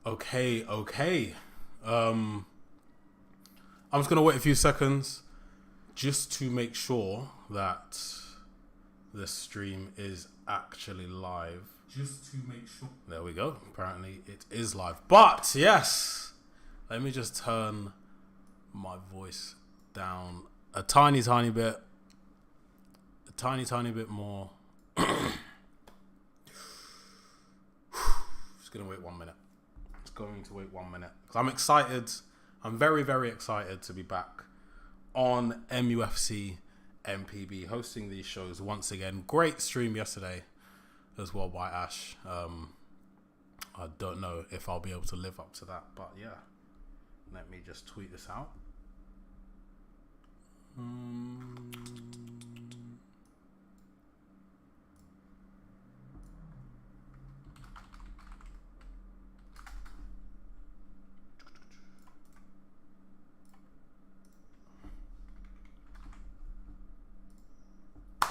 Okay. I'm just gonna wait a few seconds just to make sure that the stream is actually live. There we go. Apparently it is live. But yes, let me just turn my voice down a tiny bit. A tiny bit more. Just gonna wait 1 minute. Going to wait 1 minute because I'm excited. I'm very excited to be back on mufcMPB hosting these shows once again. Great stream yesterday as well by Ash. I don't know if I'll be able to live up to that, but yeah, let me just tweet this out.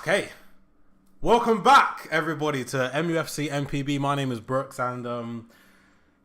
Okay, welcome back everybody to mufcMPB. My name is Brooks, and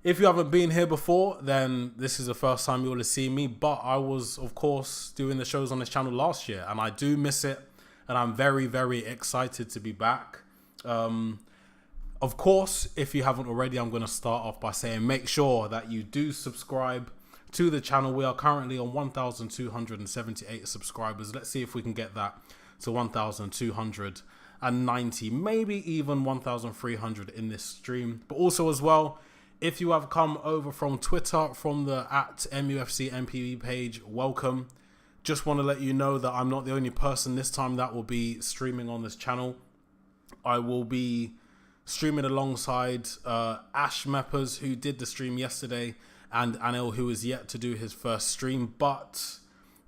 if you haven't been here before, then this is the first time you will have seen me. But I was, of course, doing the shows on this channel last year, and I do miss it, and I'm very excited to be back. Of course, if you haven't already, I'm going to start off by saying make sure that you do subscribe to the channel. We are currently on 1,278 subscribers. Let's see if we can get that to 1,290, maybe even 1,300 in this stream. But also as well, if you have come over from Twitter, from the @mufcMPB page, welcome. Just want to let you know that I'm not the only person this time that will be streaming on this channel. I will be streaming alongside Ash Meppers, who did the stream yesterday, and Anil, who is yet to do his first stream, but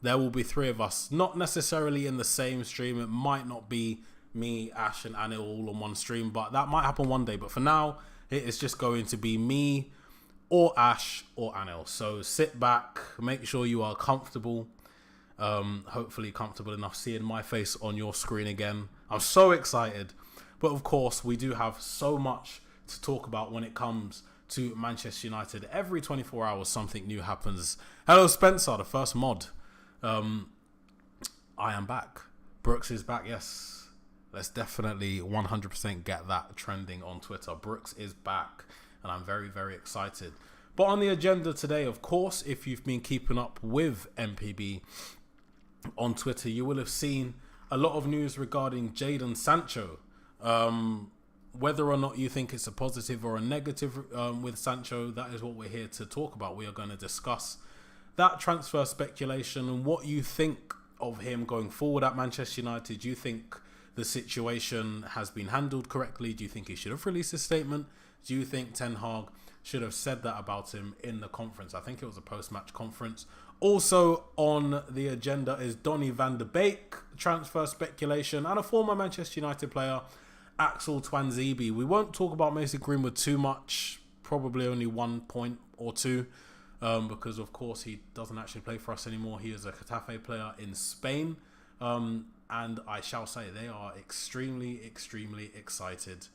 there will be three of us, not necessarily in the same stream. It might not be me, Ash, and Anil all on one stream, but that might happen one day. But for now, it is just going to be me or Ash or Anil. So sit back, make sure you are comfortable, hopefully comfortable enough seeing my face on your screen again. I'm so excited. But of course, we do have so much to talk about when it comes to Manchester United. Every 24 hours, something new happens. Hello, Spencer, the first mod. I am back. Brooks is back. Yes, let's definitely 100% get that trending on Twitter. Brooks is back, and I'm very excited. But on the agenda today, of course, if you've been keeping up with MPB on Twitter, you will have seen a lot of news regarding Jadon Sancho. Whether or not you think it's a positive or a negative with Sancho, that is what we're here to talk about. We are going to discuss that transfer speculation and what you think of him going forward at Manchester United. Do you think the situation has been handled correctly? Do you think he should have released a statement? Do you think Ten Hag should have said that about him in the conference? I think it was a post-match conference. Also on the agenda is Donny van de Beek transfer speculation and a former Manchester United player, Axel Twanzebe. We won't talk about Mason Greenwood too much, probably only 1 point or two. Because of course he doesn't actually play for us anymore. He is a Getafe player in Spain, and I shall say they are extremely excited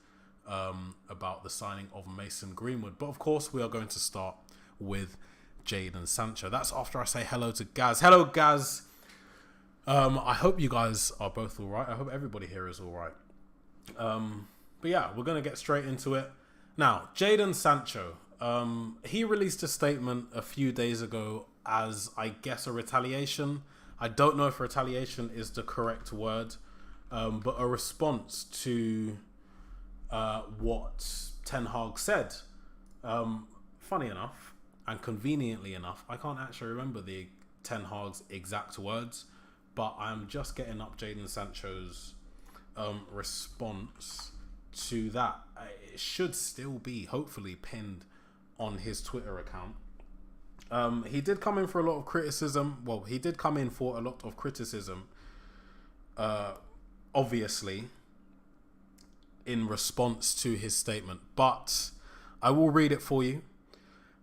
about the signing of Mason Greenwood. But of course we are going to start with Jadon Sancho. That's after I say hello to Gaz. Hello Gaz. I hope you guys are both all right. I hope everybody here is all right. But yeah, we're going to get straight into it. Now, Jadon Sancho. He released a statement a few days ago as, I guess, a retaliation. I don't know if retaliation is the correct word, but a response to what Ten Hag said. Funny enough, and conveniently enough, I can't actually remember the Ten Hag's exact words, but I'm just getting up Jadon Sancho's response to that. It should still be, hopefully, pinned on his Twitter account. He did come in for a lot of criticism. Well, he did come in for a lot of criticism, obviously, in response to his statement. But I will read it for you.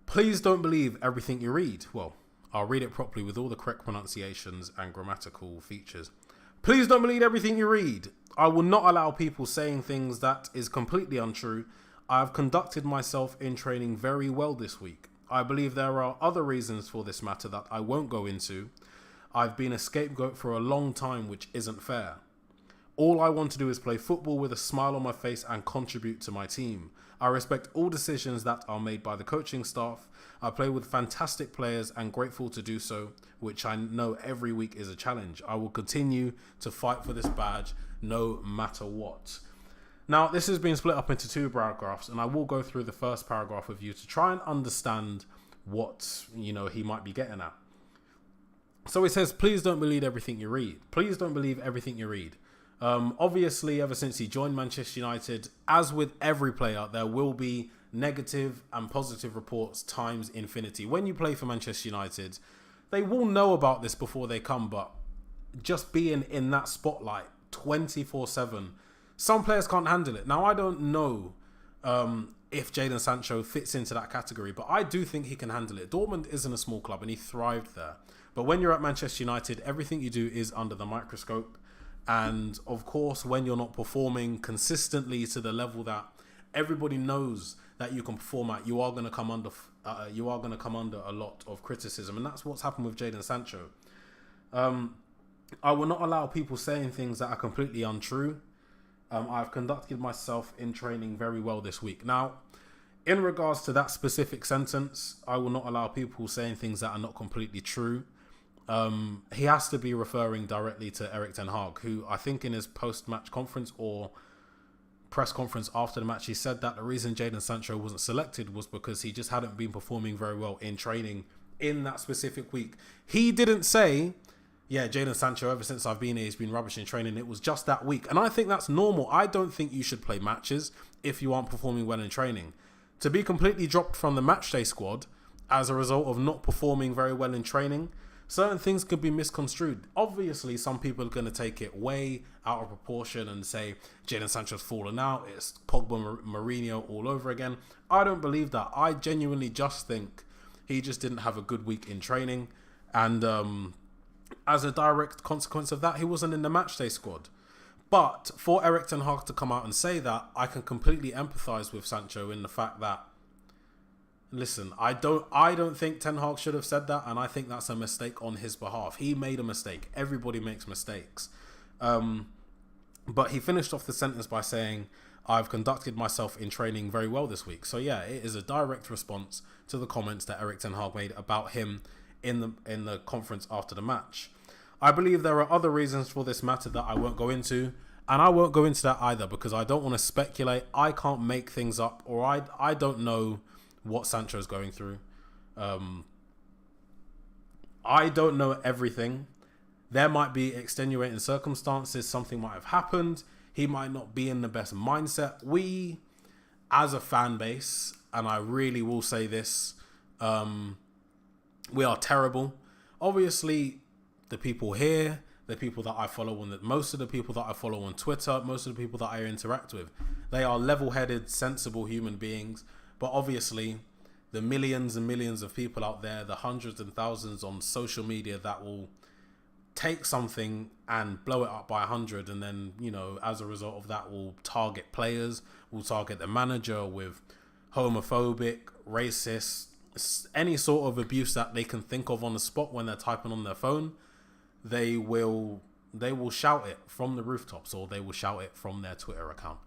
Please don't believe everything you read. Well, I'll read it properly with all the correct pronunciations and grammatical features. Please don't believe everything you read. I will not allow people saying things that is completely untrue. I have conducted myself in training very well this week. I believe there are other reasons for this matter that I won't go into. I've been a scapegoat for a long time, which isn't fair. All I want to do is play football with a smile on my face and contribute to my team. I respect all decisions that are made by the coaching staff. I play with fantastic players and grateful to do so, which I know every week is a challenge. I will continue to fight for this badge no matter what. Now, this has been split up into two paragraphs, and I will go through the first paragraph with you to try and understand what, he might be getting at. So it says, please don't believe everything you read. Please don't believe everything you read. Obviously, ever since he joined Manchester United, as with every player, there will be negative and positive reports times infinity. When you play for Manchester United, they will know about this before they come, but just being in that spotlight 24/7, some players can't handle it. Now, I don't know if Jadon Sancho fits into that category, but I do think he can handle it. Dortmund isn't a small club and he thrived there. But when you're at Manchester United, everything you do is under the microscope. And of course, when you're not performing consistently to the level that everybody knows that you can perform at, you are going to come under a lot of criticism, and that's what's happened with Jadon Sancho. I will not allow people saying things that are completely untrue. I've conducted myself in training very well this week. Now, in regards to that specific sentence, I will not allow people saying things that are not completely true. He has to be referring directly to Erik ten Hag, who I think in his post-match conference or press conference after the match, he said that the reason Jadon Sancho wasn't selected was because he just hadn't been performing very well in training in that specific week. He didn't say, yeah, Jadon Sancho, ever since I've been here, he's been rubbish in training. It was just that week. And I think that's normal. I don't think you should play matches if you aren't performing well in training. To be completely dropped from the matchday squad as a result of not performing very well in training, certain things could be misconstrued. Obviously, some people are going to take it way out of proportion and say Jadon Sancho's fallen out. It's Pogba, Mourinho all over again. I don't believe that. I genuinely just think he just didn't have a good week in training. And as a direct consequence of that, he wasn't in the matchday squad. But for Erik ten Hag to come out and say that, I can completely empathise with Sancho in the fact that, listen, I don't think Ten Hag should have said that, and I think that's a mistake on his behalf. He made a mistake. Everybody makes mistakes. But he finished off the sentence by saying, I've conducted myself in training very well this week. So yeah, it is a direct response to the comments that Erik ten Hag made about him in the conference after the match. I believe there are other reasons for this matter that I won't go into, and I won't go into that either because I don't want to speculate. I can't make things up, or I don't know what Sancho's going through. I don't know everything. There might be extenuating circumstances. Something might have happened. He might not be in the best mindset. We, as a fan base, and I really will say this, we are terrible. Obviously, the people here, the people that I follow most of the people that I follow on Twitter, most of the people that I interact with, they are level-headed, sensible human beings. But obviously, the millions and millions of people out there, the hundreds and thousands on social media that will take something and blow it up by 100, and then, as a result of that, will target players, will target the manager with homophobic, racist, any sort of abuse that they can think of on the spot when they're typing on their phone. They will shout it from the rooftops, or they will shout it from their Twitter account.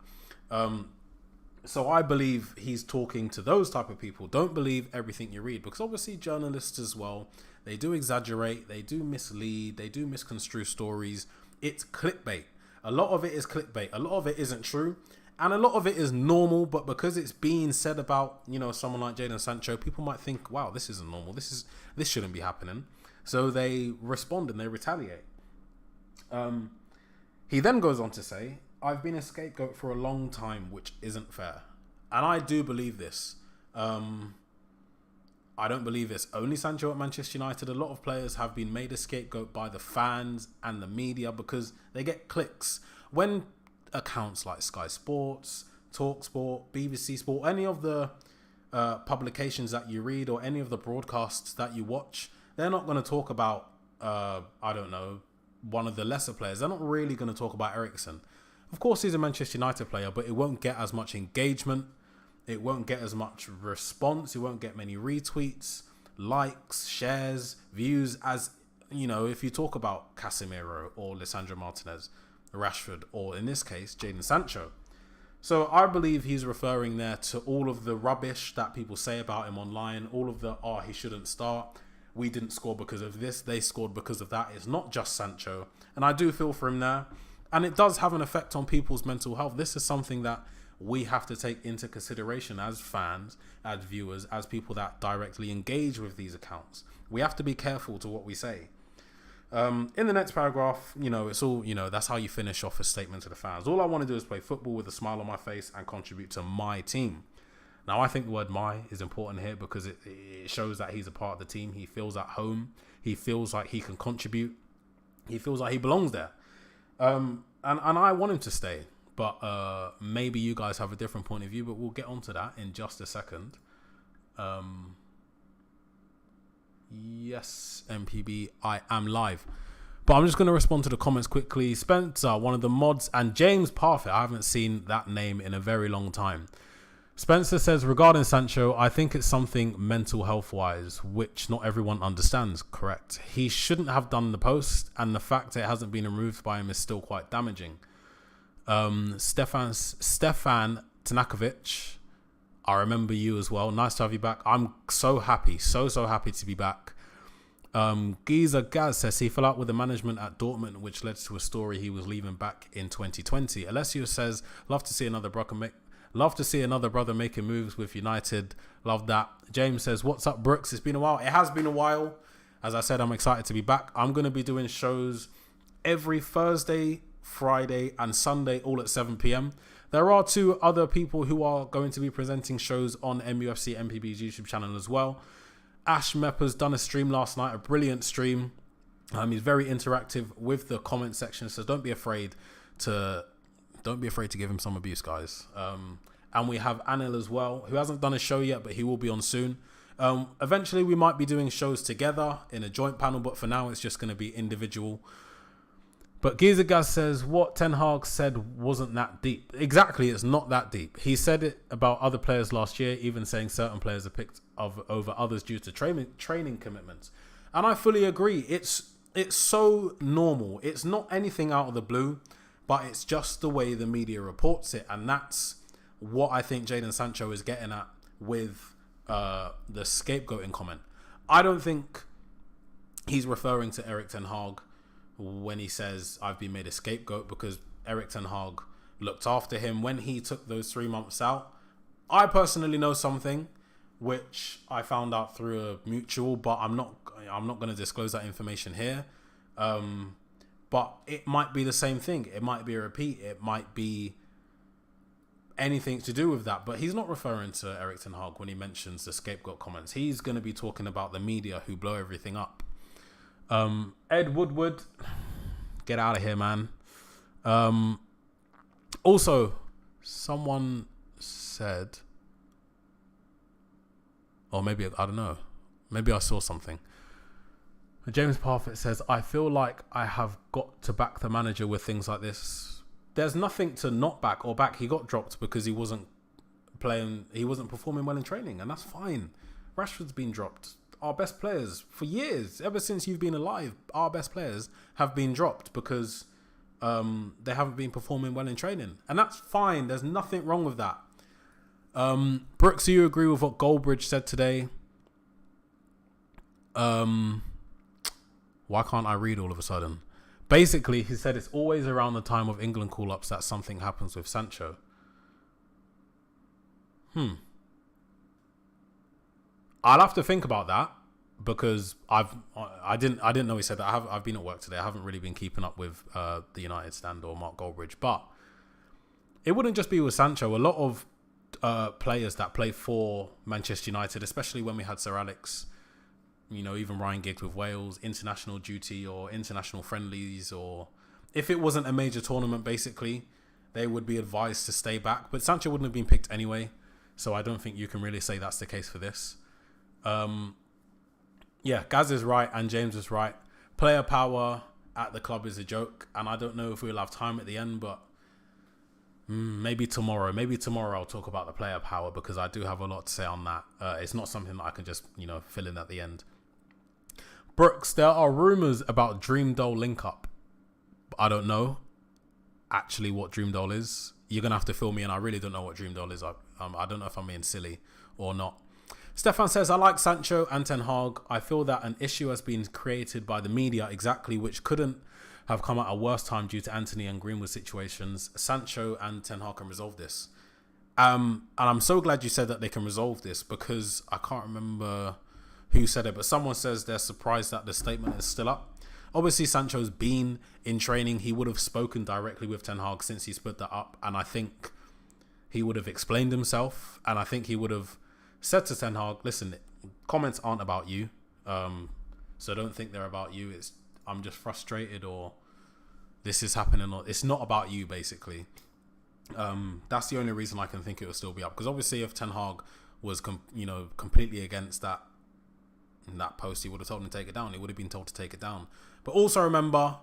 So I believe he's talking to those type of people. Don't believe everything you read, because obviously journalists as well, they do exaggerate, they do mislead, they do misconstrue stories. It's clickbait. A lot of it is clickbait. A lot of it isn't true, and a lot of it is normal. But because it's being said about someone like Jadon Sancho, people might think, wow, this isn't normal. This shouldn't be happening. So they respond and they retaliate. He then goes on to say, I've been a scapegoat for a long time, which isn't fair. And I do believe this. I don't believe it's only Sancho at Manchester United. A lot of players have been made a scapegoat by the fans and the media because they get clicks. When accounts like Sky Sports, TalkSport, BBC Sport, any of the publications that you read or any of the broadcasts that you watch, they're not going to talk about, one of the lesser players. They're not really going to talk about Eriksen. Of course, he's a Manchester United player, but it won't get as much engagement it won't get as much response. It won't get many retweets, likes, shares, views as, if you talk about Casemiro or Lisandro Martinez, Rashford, or in this case, Jadon Sancho. So I believe he's referring there to all of the rubbish that people say about him online, all of the, he shouldn't start. We didn't score because of this. They scored because of that. It's not just Sancho. And I do feel for him there. And it does have an effect on people's mental health. This is something that we have to take into consideration as fans, as viewers, as people that directly engage with these accounts. We have to be careful to what we say. In the next paragraph, it's all, that's how you finish off a statement to the fans. All I want to do is play football with a smile on my face and contribute to my team. Now, I think the word "my" is important here because it shows that he's a part of the team. He feels at home. He feels like he can contribute. He feels like he belongs there. And I want him to stay. But maybe you guys have a different point of view, but we'll get onto that in just a second. Yes, MPB, I am live. But I'm just going to respond to the comments quickly. Spencer, one of the mods, and James Parfit. I haven't seen that name in a very long time. Spencer says, regarding Sancho, I think it's something mental health wise, which not everyone understands. Correct. He shouldn't have done the post, and the fact it hasn't been removed by him is still quite damaging. Stefan Tanakovic, I remember you as well. Nice to have you back. I'm so happy, so happy to be back. Giza Gaz says he fell out with the management at Dortmund, which led to a story he was leaving back in 2020. Alessio says, love to see another brother making moves with United. Love that. James says, what's up, Brooks? It's been a while. It has been a while. As I said, I'm excited to be back. I'm going to be doing shows every Thursday, Friday, and Sunday, all at 7 p.m. There are 2 other people who are going to be presenting shows on mufcMPB's YouTube channel as well. Ash Mepper's done a stream last night, a brilliant stream. He's very interactive with the comment section, so don't be afraid to give him some abuse, guys. And we have Anil as well, who hasn't done a show yet, but he will be on soon. Eventually, we might be doing shows together in a joint panel, but for now, it's just going to be individual. But Gizagaz says, what Ten Hag said wasn't that deep. Exactly, it's not that deep. He said it about other players last year, even saying certain players are picked over others due to training commitments. And I fully agree. It's so normal. It's not anything out of the blue, but it's just the way the media reports it. And that's what I think Jadon Sancho is getting at with the scapegoating comment. I don't think he's referring to Erik Ten Hag when he says I've been made a scapegoat, because Erik Ten Hag looked after him when he took those 3 months out. I personally know something which I found out through a mutual, but I'm not going to disclose that information here. But it might be the same thing. It might be a repeat. It might be anything to do with that. But he's not referring to Erik Ten Hag when he mentions the scapegoat comments. He's going to be talking about the media who blow everything up. Ed Woodward, get out of here, man. Also, someone said, or maybe, I don't know, maybe I saw something. James Parfit says, I feel like I have got to back the manager with things like this. There's nothing to not back or back. He got dropped because he wasn't performing well in training, and that's fine. Rashford's been dropped. Our best players for years, ever since you've been alive, our best players have been dropped because they haven't been performing well in training, and that's fine. There's nothing wrong with that. Brooks, do you agree with what Goldbridge said today? Why can't I read all of a sudden? Basically, he said it's always around the time of England call-ups that something happens with Sancho. I'll have to think about that, because I didn't know he said that. I've been at work today. I haven't really been keeping up with the United stand or Mark Goldbridge, but it wouldn't just be with Sancho. A lot of players that play for Manchester United, especially when we had Sir Alex, even Ryan Giggs with Wales, international duty or international friendlies, or if it wasn't a major tournament, basically, they would be advised to stay back. But Sancho wouldn't have been picked anyway, so I don't think you can really say that's the case for this. Yeah, Gaz is right and James is right. Player power at the club is a joke, and I don't know if we'll have time at the end, but Maybe tomorrow. Maybe tomorrow I'll talk about the player power because I do have a lot to say on that. It's not something that I can just, fill in at the end. Brooks, there are rumours about Dream Doll link up. I don't know actually what Dream Doll is. You're going to have to fill me in. I really don't know what Dream Doll is. I don't know if I'm being silly or not. Stefan says, I like Sancho and Ten Hag. I feel that an issue has been created by the media exactly, which couldn't have come at a worse time due to Anthony and Greenwood situations. Sancho and Ten Hag can resolve this. And I'm so glad you said that they can resolve this because I can't remember who said it, but someone says they're surprised that the statement is still up. Obviously, Sancho's been in training. He would have spoken directly with Ten Hag since he's put that up. And I think he would have explained himself. And I think he would have said to Ten Hag, listen, comments aren't about you. So don't think they're about you. I'm just frustrated or this is happening. It's not about you, basically. That's the only reason I can think it will still be up. Because obviously if Ten Hag was completely against that post, he would have told him to take it down. He would have been told to take it down. But also remember,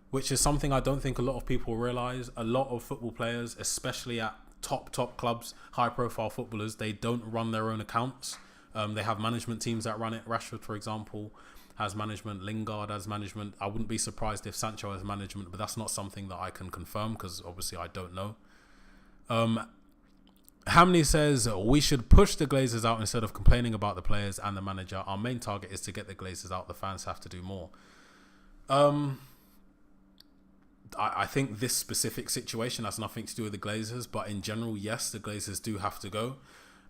which is something I don't think a lot of people realise, a lot of football players, especially at top clubs, high profile footballers, they don't run their own accounts. They have management teams that run it. Rashford, for example, has management. Lingard has management. I wouldn't be surprised if Sancho has management, but that's not something that I can confirm because obviously I don't know. Hamney says, we should push the Glazers out instead of complaining about the players and the manager. Our main target is to get the Glazers out. The fans have to do more. I think this specific situation has nothing to do with the Glazers, but in general, yes, the Glazers do have to go.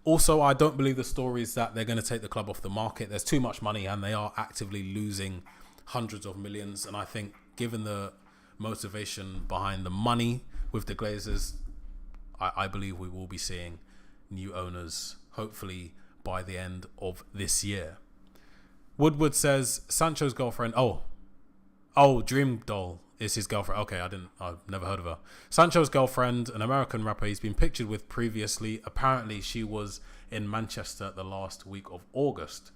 Also, I don't believe the stories that they're going to take the club off the market. There's too much money and they are actively losing hundreds of millions. And I think given the motivation behind the money with the Glazers, I believe we will be seeing new owners, hopefully by the end of this year. Woodward says, Sancho's girlfriend... Oh, Dream Doll is his girlfriend. Okay, I've never heard of her. Sancho's girlfriend, an American rapper he's been pictured with previously. Apparently, she was in Manchester the last week of August.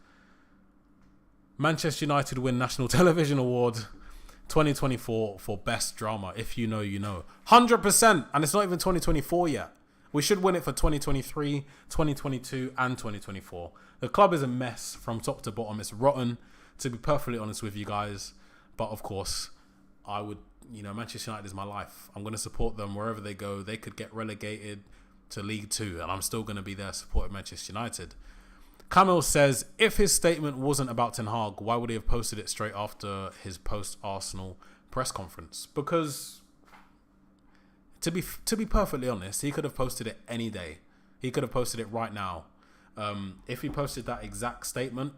Manchester United win National Television Award 2024 for Best Drama. If you know, you know. 100%. And it's not even 2024 yet. We should win it for 2023, 2022, and 2024. The club is a mess from top to bottom. It's rotten, to be perfectly honest with you guys. But of course, I would, Manchester United is my life. I'm going to support them wherever they go. They could get relegated to League Two, and I'm still going to be there supporting Manchester United. Camille says, if his statement wasn't about Ten Hag, why would he have posted it straight after his post-Arsenal press conference? Because, to be perfectly honest, he could have posted it any day. He could have posted it right now. If he posted that exact statement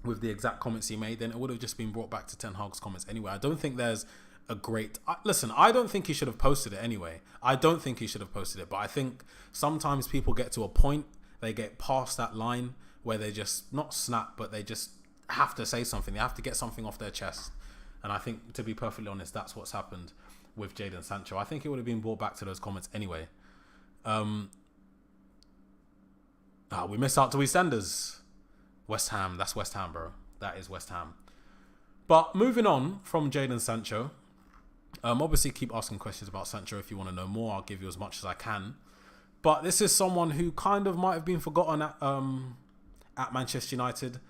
with the exact comments he made, then it would have just been brought back to Ten Hag's comments anyway. I don't think there's a great... Listen, I don't think he should have posted it anyway. I don't think he should have posted it, but I think sometimes people get to a point, they get past that line where they just, not snap, but they just have to say something. They have to get something off their chest. And I think, to be perfectly honest, that's what's happened with Jadon Sancho. I think it would have been brought back to those comments anyway. We missed out to EastEnders. West Ham, that's West Ham, bro. That is West Ham. But moving on from Jadon Sancho, obviously keep asking questions about Sancho if you want to know more. I'll give you as much as I can. But this is someone who kind of might have been forgotten at Manchester United.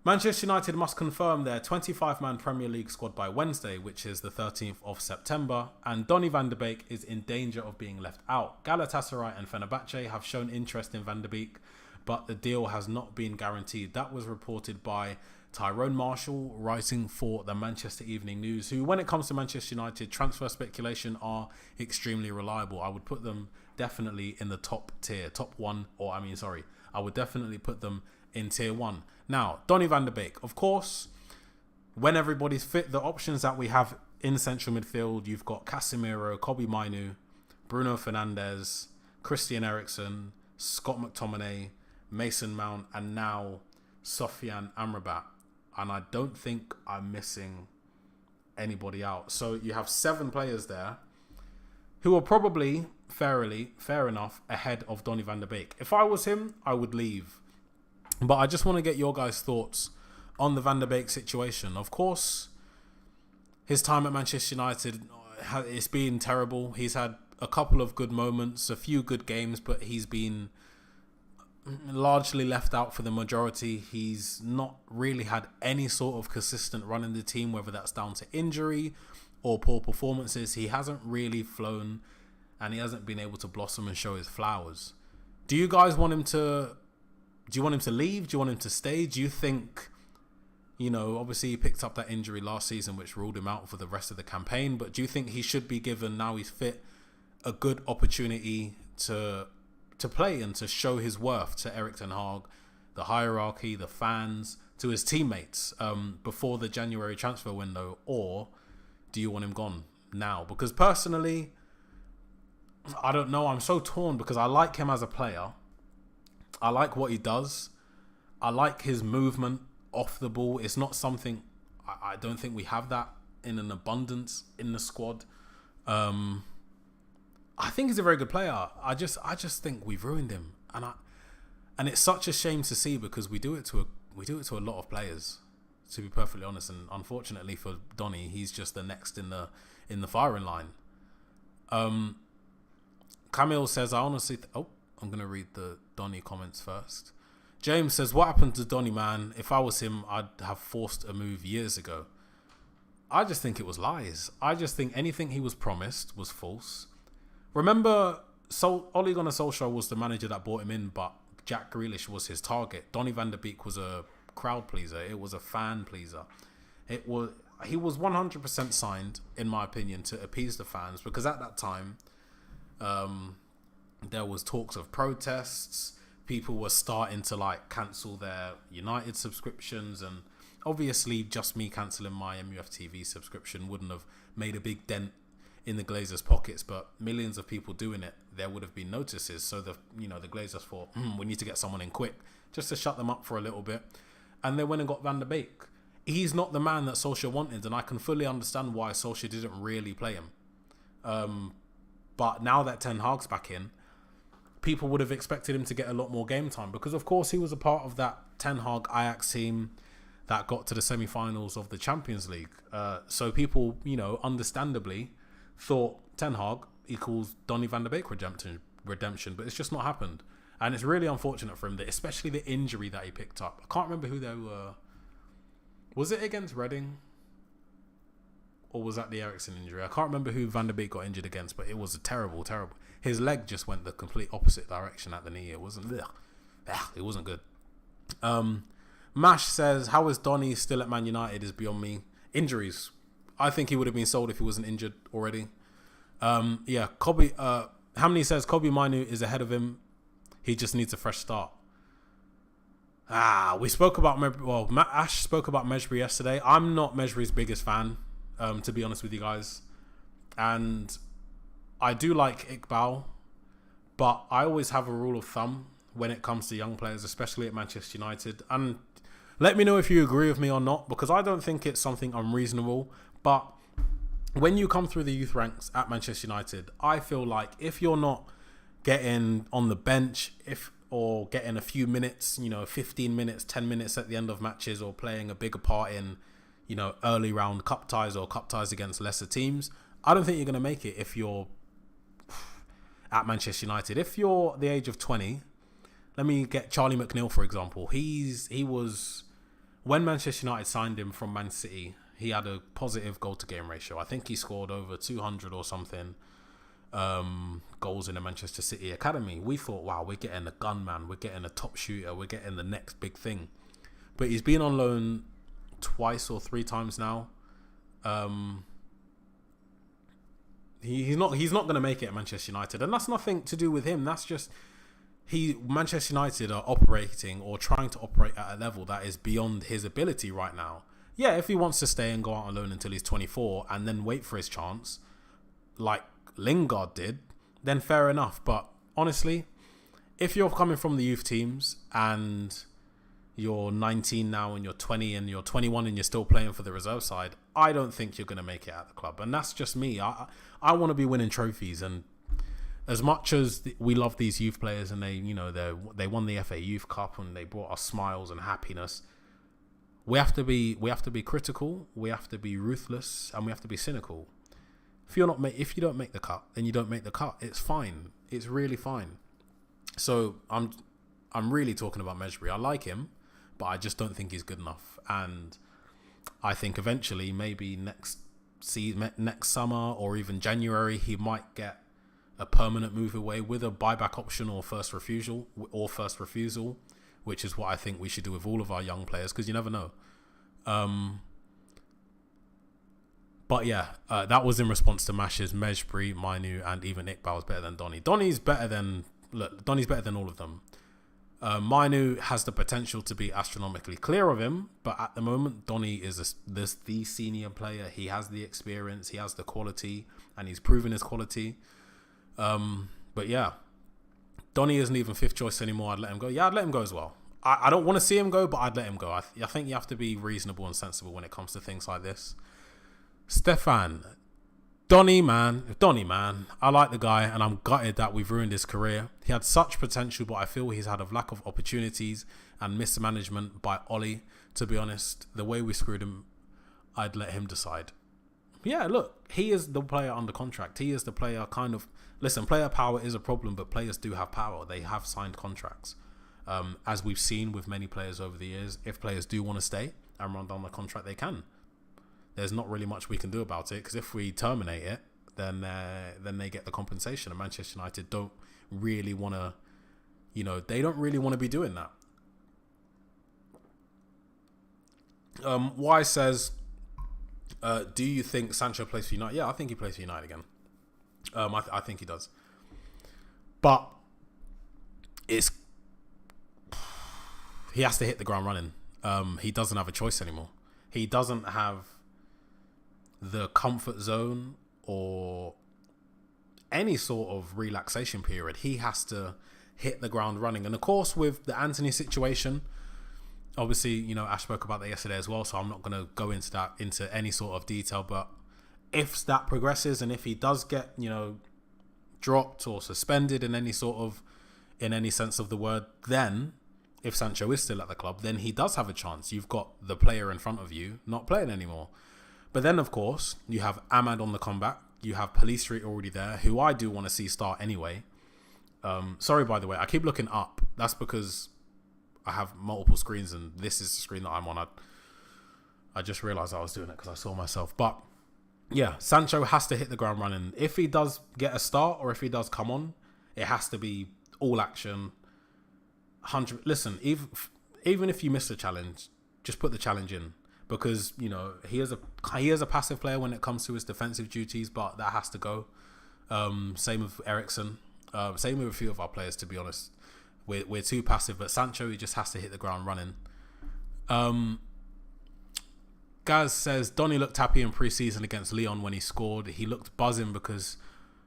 Manchester United must confirm their 25-man Premier League squad by Wednesday, which is the 13th of September, and Donny van de Beek is in danger of being left out. Galatasaray and Fenerbahce have shown interest in van de Beek, but the deal has not been guaranteed. That was reported by Tyrone Marshall, writing for the Manchester Evening News, who, when it comes to Manchester United, transfer speculation are extremely reliable. I would put them definitely in the top tier, I would definitely put them in tier 1. Now, Donny van de Beek, of course, when everybody's fit, the options that we have in central midfield, you've got Casemiro, Kobbie Mainoo, Bruno Fernandes, Christian Eriksen, Scott McTominay, Mason Mount, and now Sofiane Amrabat. And I don't think I'm missing anybody out. So you have 7 players there who are probably fair enough ahead of Donny van de Beek. If I was him, I would leave. But I just want to get your guys' thoughts on the Van de Beek situation. Of course, his time at Manchester United, it's been terrible. He's had a couple of good moments, a few good games, but he's been largely left out for the majority. He's not really had any sort of consistent run in the team, whether that's down to injury or poor performances. He hasn't really flown, and he hasn't been able to blossom and show his flowers. Do you guys want him to... Do you want him to leave? Do you want him to stay? Do you think... obviously he picked up that injury last season, which ruled him out for the rest of the campaign. But do you think he should be given, now he's fit, a good opportunity to play and to show his worth to Erik ten Hag, the hierarchy, the fans, to his teammates before the January transfer window? Or do you want him gone now? Because personally, I don't know. I'm so torn because I like him as a player. I like what he does. I like his movement off the ball. It's not something... I don't think we have that in an abundance in the squad. I think he's a very good player. I just think we've ruined him, and it's such a shame to see because we do it to a lot of players, to be perfectly honest. And unfortunately for Donny, he's just the next in the firing line. Camille says, I honestly... I'm gonna read the Donny comments first. James says, what happened to Donny, man? If I was him, I'd have forced a move years ago. I just think it was lies. I just think anything he was promised was false. Remember, Ole Gunnar Solskjaer was the manager that brought him in, but Jack Grealish was his target. Donny van der Beek was a crowd pleaser. It was a fan pleaser. He was 100% signed, in my opinion, to appease the fans, because at that time, there was talks of protests. People were starting to cancel their United subscriptions, and obviously just me cancelling my mufcTV subscription wouldn't have made a big dent in the Glazers' pockets, but millions of people doing it, there would have been notices. So the Glazers thought, we need to get someone in quick just to shut them up for a little bit, and they went and got Van der Beek. He's not the man that Solskjaer wanted, and I can fully understand why Solskjaer didn't really play him. But now that Ten Hag's back in, people would have expected him to get a lot more game time, because of course he was a part of that Ten Hag Ajax team that got to the semi-finals of the Champions League. So people, understandably thought Ten Hag equals Donny van der Beek redemption, but it's just not happened. And it's really unfortunate for him, that especially the injury that he picked up. I can't remember who they were. Was it against Reading? Or was that the Eriksen injury? I can't remember who Van der Beek got injured against, but it was a terrible. His leg just went the complete opposite direction at the knee. It wasn't good. Mash says, how is Donny still at Man United is beyond me. Injuries. I think he would have been sold if he wasn't injured already. Kobe. Hamney says Kobe Minu is ahead of him. He just needs a fresh start. We spoke about Ash spoke about Mejbri yesterday. I'm not Mejbri's biggest fan, to be honest with you guys, and I do like Iqbal, but I always have a rule of thumb when it comes to young players, especially at Manchester United. And let me know if you agree with me or not, because I don't think it's something unreasonable. But when you come through the youth ranks at Manchester United, I feel like if you're not getting on the bench, or getting a few minutes, 15 minutes, 10 minutes at the end of matches, or playing a bigger part in, early round cup ties or cup ties against lesser teams, I don't think you're going to make it if you're at Manchester United. If you're the age of 20, let me get Charlie McNeil, for example. He was, when Manchester United signed him from Man City, he had a positive goal to game ratio. I think he scored over 200 or something goals in the Manchester City academy. We thought, wow, we're getting a gunman, we're getting a top shooter, we're getting the next big thing. But he's been on loan twice or three times now. He's not going to make it at Manchester United, and that's nothing to do with him. That's just Manchester United are operating or trying to operate at a level that is beyond his ability right now. Yeah, if he wants to stay and go out on loan until he's 24 and then wait for his chance, like Lingard did, then fair enough. But honestly, if you're coming from the youth teams and you're 19 now and you're 20 and you're 21 and you're still playing for the reserve side, I don't think you're going to make it at the club. And that's just me. I want to be winning trophies, and as much as we love these youth players and they won the FA Youth Cup and they brought us smiles and happiness, we have to be critical, we have to be ruthless, and we have to be cynical. If you don't make the cut, then you don't make the cut. It's fine. It's really fine. So I'm really talking about Mejbri. I like him, but I just don't think he's good enough. And I think eventually, maybe next summer or even January, he might get a permanent move away with a buyback option or first refusal, which is what I think we should do with all of our young players, because you never know. But yeah, that was in response to Mash's Mejbri, Mainu, and even Iqbal's better than Donny. Donny's better than all of them. Mainu has the potential to be astronomically clear of him, but at the moment, Donny is the senior player. He has the experience, he has the quality, and he's proven his quality. But yeah, Donny isn't even fifth choice anymore. I'd let him go. Yeah, I'd let him go as well. I don't want to see him go, but I'd let him go. I think you have to be reasonable and sensible when it comes to things like this. Stefan, Donny, man. I like the guy, and I'm gutted that we've ruined his career. He had such potential, but I feel he's had a lack of opportunities and mismanagement by Ollie. To be honest, the way we screwed him, I'd let him decide. Yeah, look, he is the player under contract. He is the player listen, player power is a problem, but players do have power. They have signed contracts. As we've seen with many players over the years, if players do want to stay and run down the contract, they can. There's not really much we can do about it, because if we terminate it, then they get the compensation. And Manchester United don't really want to, they don't really want to be doing that. Y says, do you think Sancho plays for United? Yeah, I think he plays for United again. I think he does. But he has to hit the ground running. He doesn't have a choice anymore. He doesn't have the comfort zone or any sort of relaxation period. He has to hit the ground running. And of course, with the Anthony situation, obviously, Ash spoke about that yesterday as well, so I'm not going to go into any sort of detail. But if that progresses, and if he does get, dropped or suspended in any sense of the word, then if Sancho is still at the club, then he does have a chance. You've got the player in front of you not playing anymore. But then, of course, you have Ahmad on the comeback. You have Police Street already there, who I do want to see start anyway. Sorry, by the way, I keep looking up. That's because I have multiple screens, and this is the screen that I'm on. I just realised I was doing it because I saw myself. But yeah, Sancho has to hit the ground running. If he does get a start, or if he does come on, it has to be all action. 100. Listen, even if you miss the challenge, just put the challenge in. Because, he is a passive player when it comes to his defensive duties, but that has to go. Same with Eriksen. Same with a few of our players, to be honest. We're too passive, but Sancho, he just has to hit the ground running. Gaz says, Donny looked happy in pre-season against Lyon when he scored. He looked buzzing because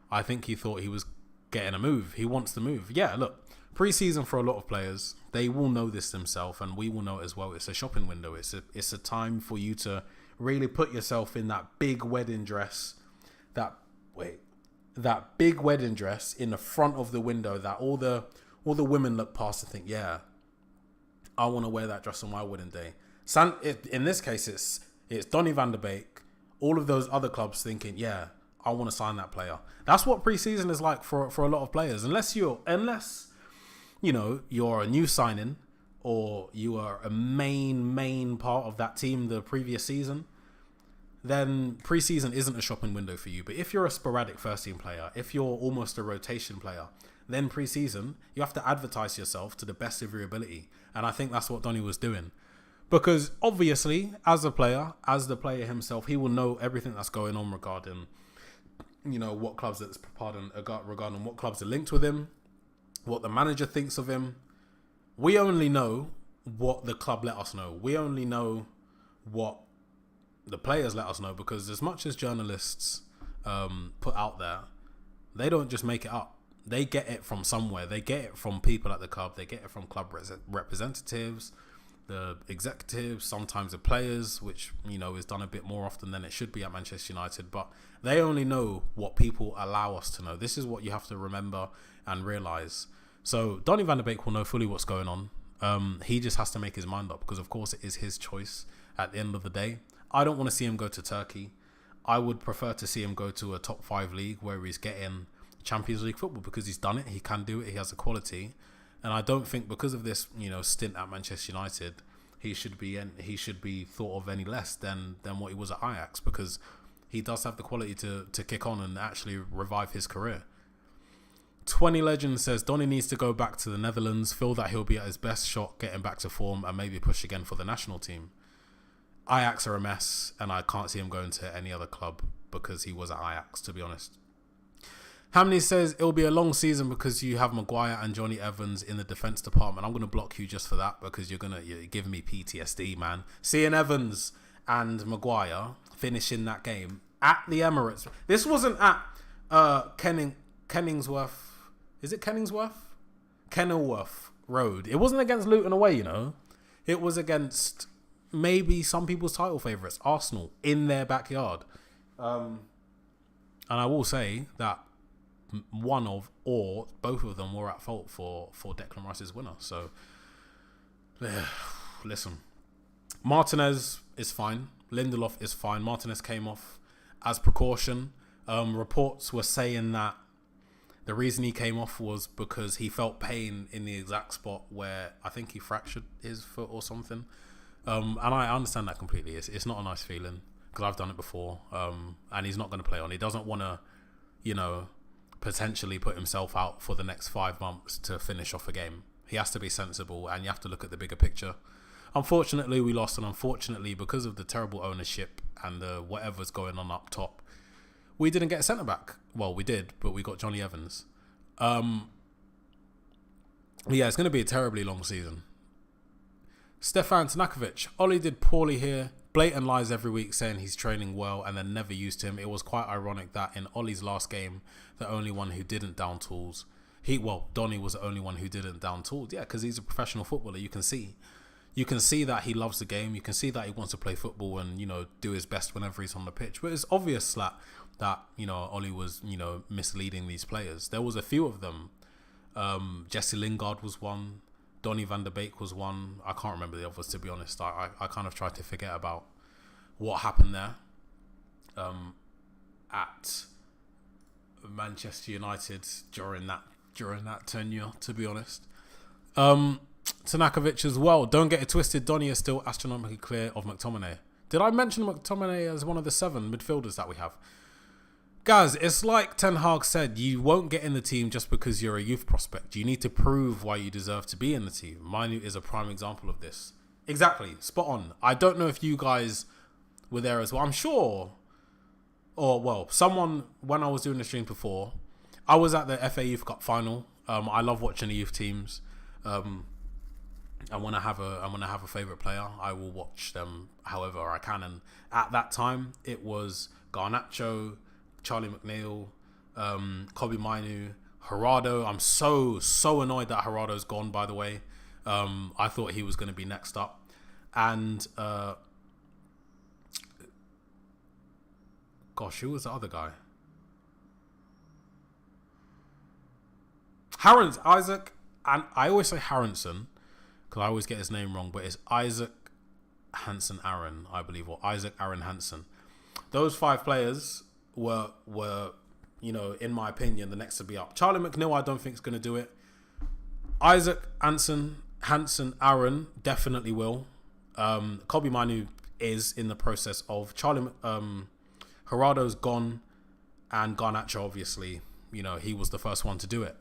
I think he thought he was getting a move. He wants the move. Yeah, look. Pre-season for a lot of players, they will know this themselves, and we will know it as well. It's a shopping window. It's a time for you to really put yourself in that big wedding dress, that big wedding dress in the front of the window that all the women look past and think, yeah, I want to wear that dress on my wedding day. In this case, it's Donny van de Beek. All of those other clubs thinking, yeah, I want to sign that player. That's what pre-season is like for a lot of players. Unless you're a new signing, or you are a main part of that team the previous season, then pre-season isn't a shopping window for you. But if you're a sporadic first team player, if you're almost a rotation player, then pre-season, you have to advertise yourself to the best of your ability. And I think that's what Donny was doing. Because obviously, as the player himself, he will know everything that's going on regarding, what clubs regarding what clubs are linked with him, what the manager thinks of him. We only know what the club let us know. We only know what the players let us know, because as much as journalists put out there, they don't just make it up. They get it from somewhere. They get it from people at the club. They get it from club representatives, the executives, sometimes the players, which, is done a bit more often than it should be at Manchester United. But they only know what people allow us to know. This is what you have to remember and realise. So Donny van de Beek will know fully what's going on. He just has to make his mind up, because of course it is his choice at the end of the day. I don't want to see him go to Turkey. I would prefer to see him go to a top 5 league where he's getting Champions League football, because he's done it. He can do it. He has the quality. And I don't think because of this, stint at Manchester United, he should be thought of any less than what he was at Ajax, because he does have the quality to kick on and actually revive his career. 20 Legend says Donny needs to go back to the Netherlands, feel that he'll be at his best shot getting back to form, and maybe push again for the national team. Ajax are a mess, and I can't see him going to any other club because he was at Ajax, to be honest. Hamney says it'll be a long season because you have Maguire and Johnny Evans in the defence department. I'm going to block you just for that, because you're giving me PTSD, man. Seeing Evans and Maguire finishing that game at the Emirates. This wasn't at Kenningsworth. Is it Kenningsworth? Kenilworth Road. It wasn't against Luton away, It was against maybe some people's title favourites, Arsenal, in their backyard. And I will say that one of or both of them were at fault for Declan Rice's winner. So, listen, Martinez is fine. Lindelof is fine. Martinez came off as precaution. Reports were saying that the reason he came off was because he felt pain in the exact spot where I think he fractured his foot or something. And I understand that completely. It's not a nice feeling, because I've done it before. And he's not going to play on. He doesn't want to, potentially put himself out for the next 5 months to finish off a game. He has to be sensible, and you have to look at the bigger picture. Unfortunately, we lost, and unfortunately, because of the terrible ownership and the whatever's going on up top, we didn't get a centre back. Well, we did, but we got Johnny Evans. Yeah, it's going to be a terribly long season. Stefan Tanakovic, Ollie did poorly here. Blatant lies every week saying he's training well and then never used him. It was quite ironic that in Ollie's last game, the only one who didn't down tools, Donny was the only one who didn't down tools. Yeah, because he's a professional footballer. You can see that he loves the game. You can see that he wants to play football and, do his best whenever he's on the pitch. But it's obvious that Ollie was, misleading these players. There was a few of them. Jesse Lingard was one. Donny van der Beek was one. I can't remember the others, to be honest. I kind of tried to forget about what happened there at Manchester United during that tenure, to be honest. Tanakovic as well. Don't get it twisted. Donny is still astronomically clear of McTominay. Did I mention McTominay as one of the 7 midfielders that we have? Guys, it's like Ten Hag said, you won't get in the team just because you're a youth prospect. You need to prove why you deserve to be in the team. Manu is a prime example of this. Exactly. Spot on. I don't know if you guys were there as well. I'm sure. Someone, when I was doing the stream before, I was at the FA Youth Cup final. I love watching the youth teams. And when I have a favourite player, I will watch them however I can. And at that time, it was Garnacho, Charlie McNeil, Kobe Mainu, Gerardo. I'm so annoyed that Gerardo's gone, by the way. I thought he was going to be next up. And who was the other guy? Isaac, and I always say Harrenson because I always get his name wrong, but it's Isaac Hansen Aaron, I believe, or Isaac Aaron Hansen. Those 5 players were in my opinion, the next to be up. Charlie McNeil, I don't think is going to do it. Isaac Hansen Aaron definitely will. Kobe Manu is in the process of. Gerardo's gone, and Garnacho, obviously, he was the first one to do it.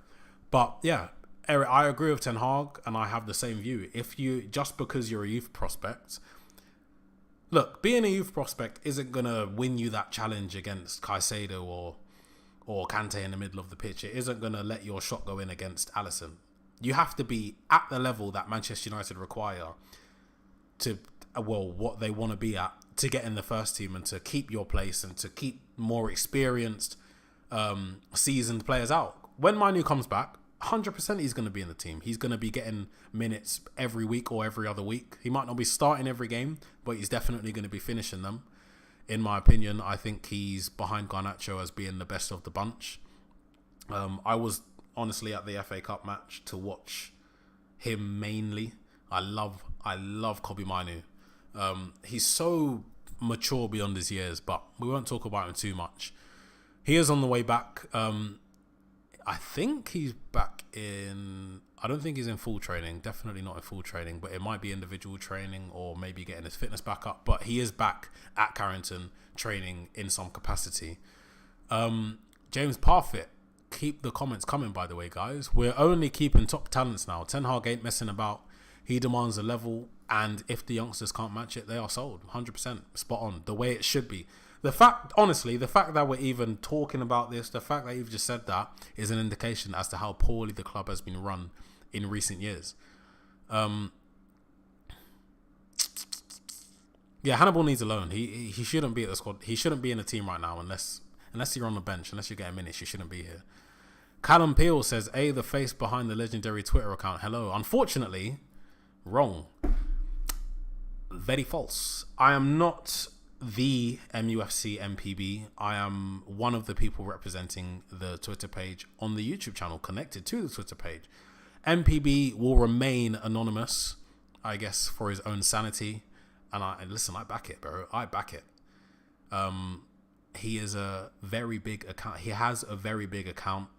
But yeah, Eric, I agree with Ten Hag, and I have the same view. If you, just because you're a youth prospect, look, being a youth prospect isn't going to win you that challenge against Caicedo or Kante in the middle of the pitch. It isn't going to let your shot go in against Alisson. You have to be at the level that Manchester United require to, what they want to be at to get in the first team and to keep your place and to keep more experienced, seasoned players out. When Manu comes back, 100% he's going to be in the team. He's going to be getting minutes every week or every other week. He might not be starting every game, but he's definitely going to be finishing them. In my opinion, I think he's behind Garnacho as being the best of the bunch. I was honestly at the FA Cup match to watch him mainly. I love Kobe Manu. He's so mature beyond his years, but we won't talk about him too much. He is on the way back. I think he's back in... I don't think he's in full training. Definitely not in full training, but it might be individual training or maybe getting his fitness back up. But he is back at Carrington training in some capacity. James Parfit, keep the comments coming, by the way, guys. We're only keeping top talents now. Ten Hag ain't messing about. He demands a level, and if the youngsters can't match it, they are sold. 100% spot on, the way it should be. The fact that we're even talking about this, the fact that you've just said that is an indication as to how poorly the club has been run in recent years. Yeah, Hannibal needs a loan. He shouldn't be at the squad. He shouldn't be in the team right now unless you're on the bench, unless you're getting minutes. You shouldn't be here. Callum Peel says, the face behind the legendary Twitter account. Hello. Unfortunately, wrong. Very false. I am not the mufcMPB. I am one of the people representing the Twitter page on the YouTube channel connected to the Twitter page. MPB will remain anonymous, I guess, for his own sanity. And I back it, bro. I back it. He is a very big account. He has a very big account,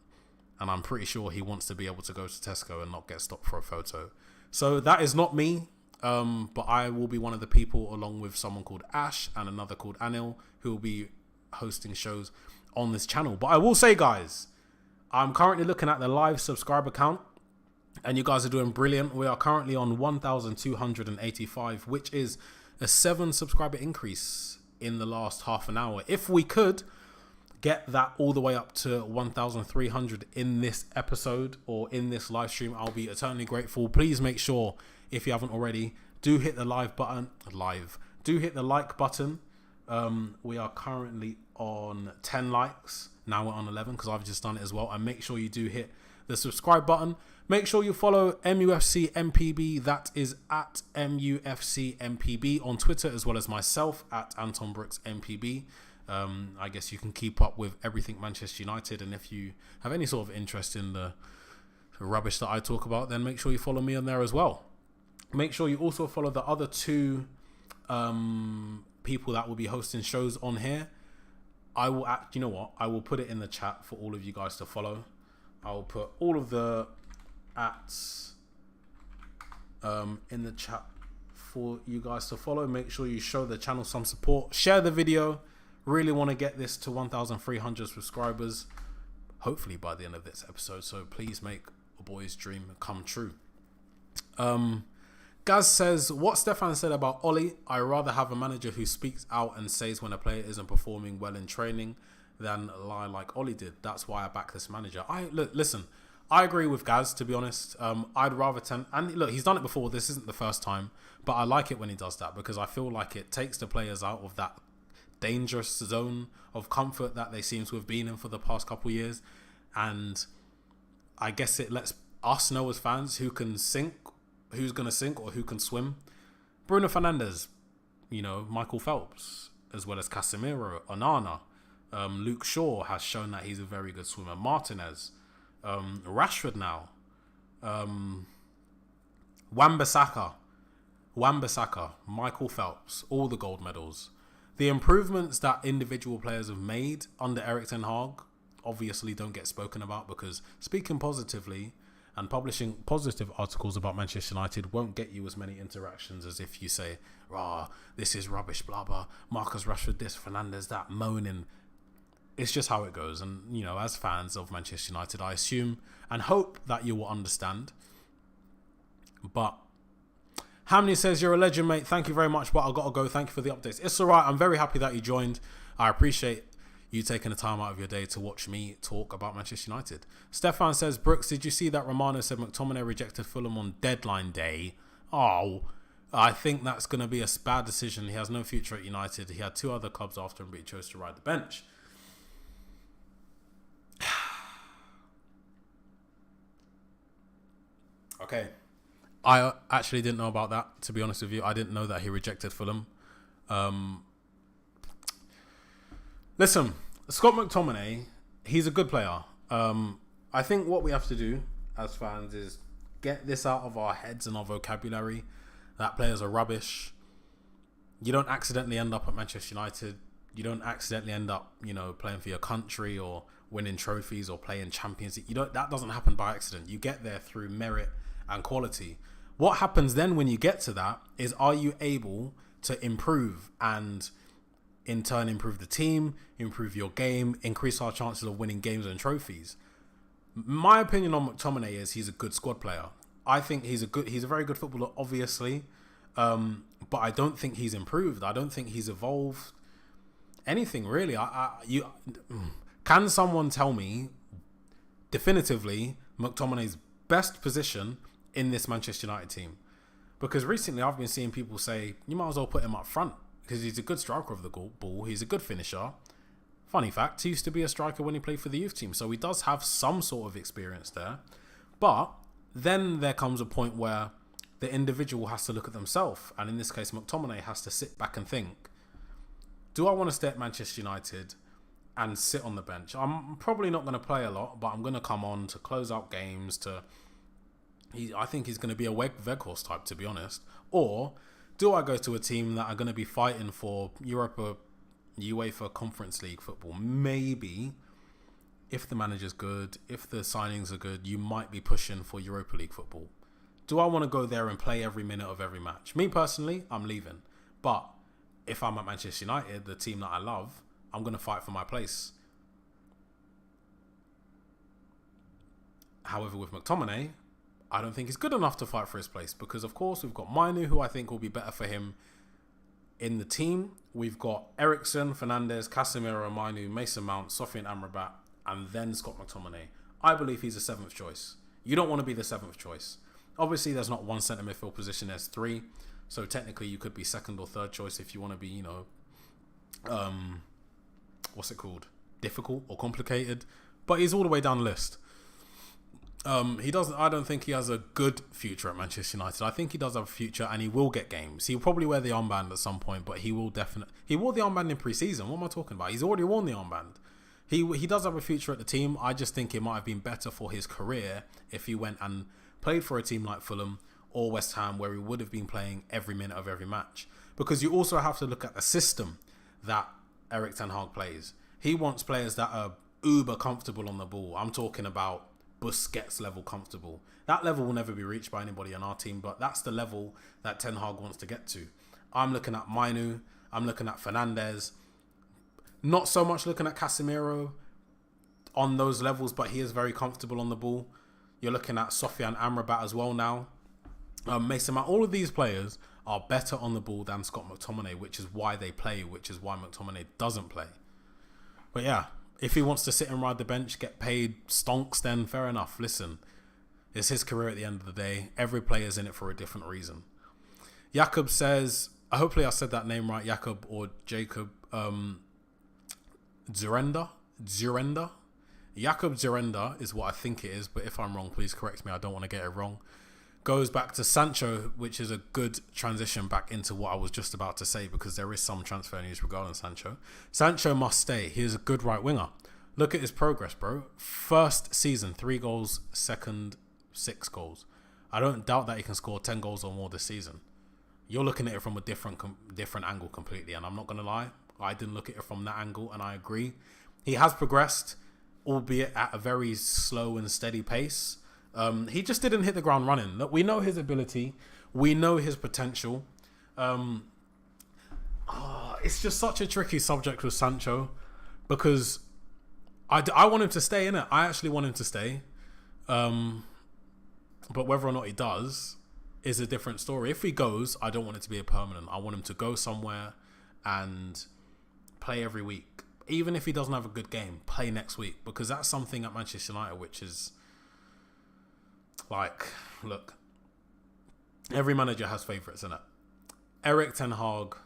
and I'm pretty sure he wants to be able to go to Tesco and not get stopped for a photo. So that is not me. But I will be one of the people, along with someone called Ash and another called Anil, who will be hosting shows on this channel. But I will say, guys, I'm currently looking at the live subscriber count, and you guys are doing brilliant. We are currently on 1,285, which is a 7 subscriber increase in the last half an hour. If we could get that all the way up to 1,300 in this episode or in this live stream, I'll be eternally grateful. Please make sure, if you haven't already, do hit the like button. We are currently on 10 likes. Now we're on 11 because I've just done it as well. And make sure you do hit the subscribe button. Make sure you follow mufcMPB. That is at mufcMPB on Twitter, as well as myself at Anton Brooks MPB. I guess you can keep up with everything Manchester United, and if you have any sort of interest in the rubbish that I talk about, then make sure you follow me on there as well. Make sure you also follow the other 2 people that will be hosting shows on here. I will I will put it in the chat for all of you guys to follow. I will put all of the ats in the chat for you guys to follow. Make sure you show the channel some support. Share the video. Really want to get this to 1,300 subscribers, hopefully by the end of this episode. So please make a boy's dream come true. Gaz says, what Stefan said about Ollie, I rather have a manager who speaks out and says when a player isn't performing well in training than lie like Ollie did. That's why I back this manager. Listen, I agree with Gaz, to be honest. I'd rather and look, he's done it before. This isn't the first time, but I like it when he does that because I feel like it takes the players out of that dangerous zone of comfort that they seem to have been in for the past couple of years, and I guess it lets us know as fans who's going to sink or who can swim. Bruno Fernandes, Michael Phelps, as well as Casemiro, Onana, Luke Shaw has shown that he's a very good swimmer. Martinez, Rashford now, Wan-Bissaka, Michael Phelps, all the gold medals. The improvements that individual players have made under Erik ten Hag obviously don't get spoken about because speaking positively and publishing positive articles about Manchester United won't get you as many interactions as if you say, this is rubbish, blah, blah, Marcus Rashford, this, Fernandes, that, moaning. It's just how it goes. And, as fans of Manchester United, I assume and hope that you will understand. But Hamney says, you're a legend, mate. Thank you very much, but I've got to go. Thank you for the updates. It's all right. I'm very happy that you joined. I appreciate you taking the time out of your day to watch me talk about Manchester United. Stefan says, Brooks, did you see that Romano said McTominay rejected Fulham on deadline day? Oh, I think that's going to be a bad decision. He has no future at United. He had 2 other clubs after him, but he chose to ride the bench. Okay. I actually didn't know about that, to be honest with you. I didn't know that he rejected Fulham. Listen, Scott McTominay, he's a good player. I think what we have to do as fans is get this out of our heads and our vocabulary, that players are rubbish, You don't accidentally end up at Manchester United. You don't accidentally end up, playing for your country or winning trophies or playing Champions League. That doesn't happen by accident. You get there through merit and quality. What happens then when you get to that is, are you able to improve and in turn improve the team, improve your game, increase our chances of winning games and trophies? My opinion on McTominay is he's a good squad player. I think he's a very good footballer, obviously, but I don't think he's improved. I don't think he's evolved anything really. Can someone tell me definitively McTominay's best position in this Manchester United team? Because recently I've been seeing people say you might as well put him up front because he's a good striker of the ball. He's a good finisher. Funny fact, he used to be a striker when he played for the youth team, so he does have some sort of experience there. But then there comes a point where the individual has to look at themselves, and in this case McTominay has to sit back and think, do I want to stay at Manchester United and sit on the bench? I'm probably not going to play a lot, but I'm going to come on to close out games. I think he's going to be a Weghorst type, to be honest. Or do I go to a team that are going to be fighting for UEFA Conference League football? Maybe, if the manager's good, if the signings are good, you might be pushing for Europa League football. Do I want to go there and play every minute of every match? Me personally, I'm leaving. But if I'm at Manchester United, the team that I love, I'm going to fight for my place. However, with McTominay, I don't think he's good enough to fight for his place because, of course, we've got Mainu, who I think will be better for him in the team. We've got Eriksen, Fernandes, Casemiro, Mainu, Mason Mount, Sofian Amrabat, and then Scott McTominay. I believe he's a 7th choice. You don't want to be the 7th choice. Obviously, there's not one centre midfield position, there's 3. So technically, you could be 2nd or 3rd choice if you want to be, difficult or complicated. But he's all the way down the list. I don't think he has a good future at Manchester United. I think he does have a future and he will get games. He'll probably wear the armband at some point, but he wore the armband in pre-season. What am I talking about? He's already worn the armband. He does have a future at the team. I just think it might have been better for his career if he went and played for a team like Fulham or West Ham, where he would have been playing every minute of every match. Because you also have to look at the system that Erik ten Hag plays. He wants players that are uber comfortable on the ball. I'm talking about Busquets level comfortable. That level will never be reached by anybody on our team, but that's the level that Ten Hag wants to get to. I'm looking at Mainu. I'm looking at Fernandes. Not so much looking at Casemiro on those levels, but he is very comfortable on the ball. You're looking at Sofian Amrabat as well now. Mason Mount. All of these players are better on the ball than Scott McTominay, which is why they play, which is why McTominay doesn't play. But yeah, if he wants to sit and ride the bench, get paid stonks, then fair enough. Listen, it's his career at the end of the day. Every player's in it for a different reason. Jakob says, hopefully I said that name right, Jakob or Jacob, Zurenda. Jakob Zurenda is what I think it is, but if I'm wrong, please correct me. I don't want to get it wrong. Goes back to Sancho, which is a good transition back into what I was just about to say, because there is some transfer news regarding Sancho. Sancho must stay. He is a good right winger. Look at his progress, bro. First season, 3 goals. Second, 6 goals. I don't doubt that he can score 10 goals or more this season. You're looking at it from a different angle completely, and I'm not going to lie. I didn't look at it from that angle, and I agree. He has progressed, albeit at a very slow and steady pace. He just didn't hit the ground running. Look, we know his ability. We know his potential. It's just such a tricky subject with Sancho because I want him to stay in it. I actually want him to stay. But whether or not he does is a different story. If he goes, I don't want it to be a permanent. I want him to go somewhere and play every week. Even if he doesn't have a good game, play next week. Because that's something at Manchester United which is... Like, look, every manager has favourites, innit? Erik ten Hag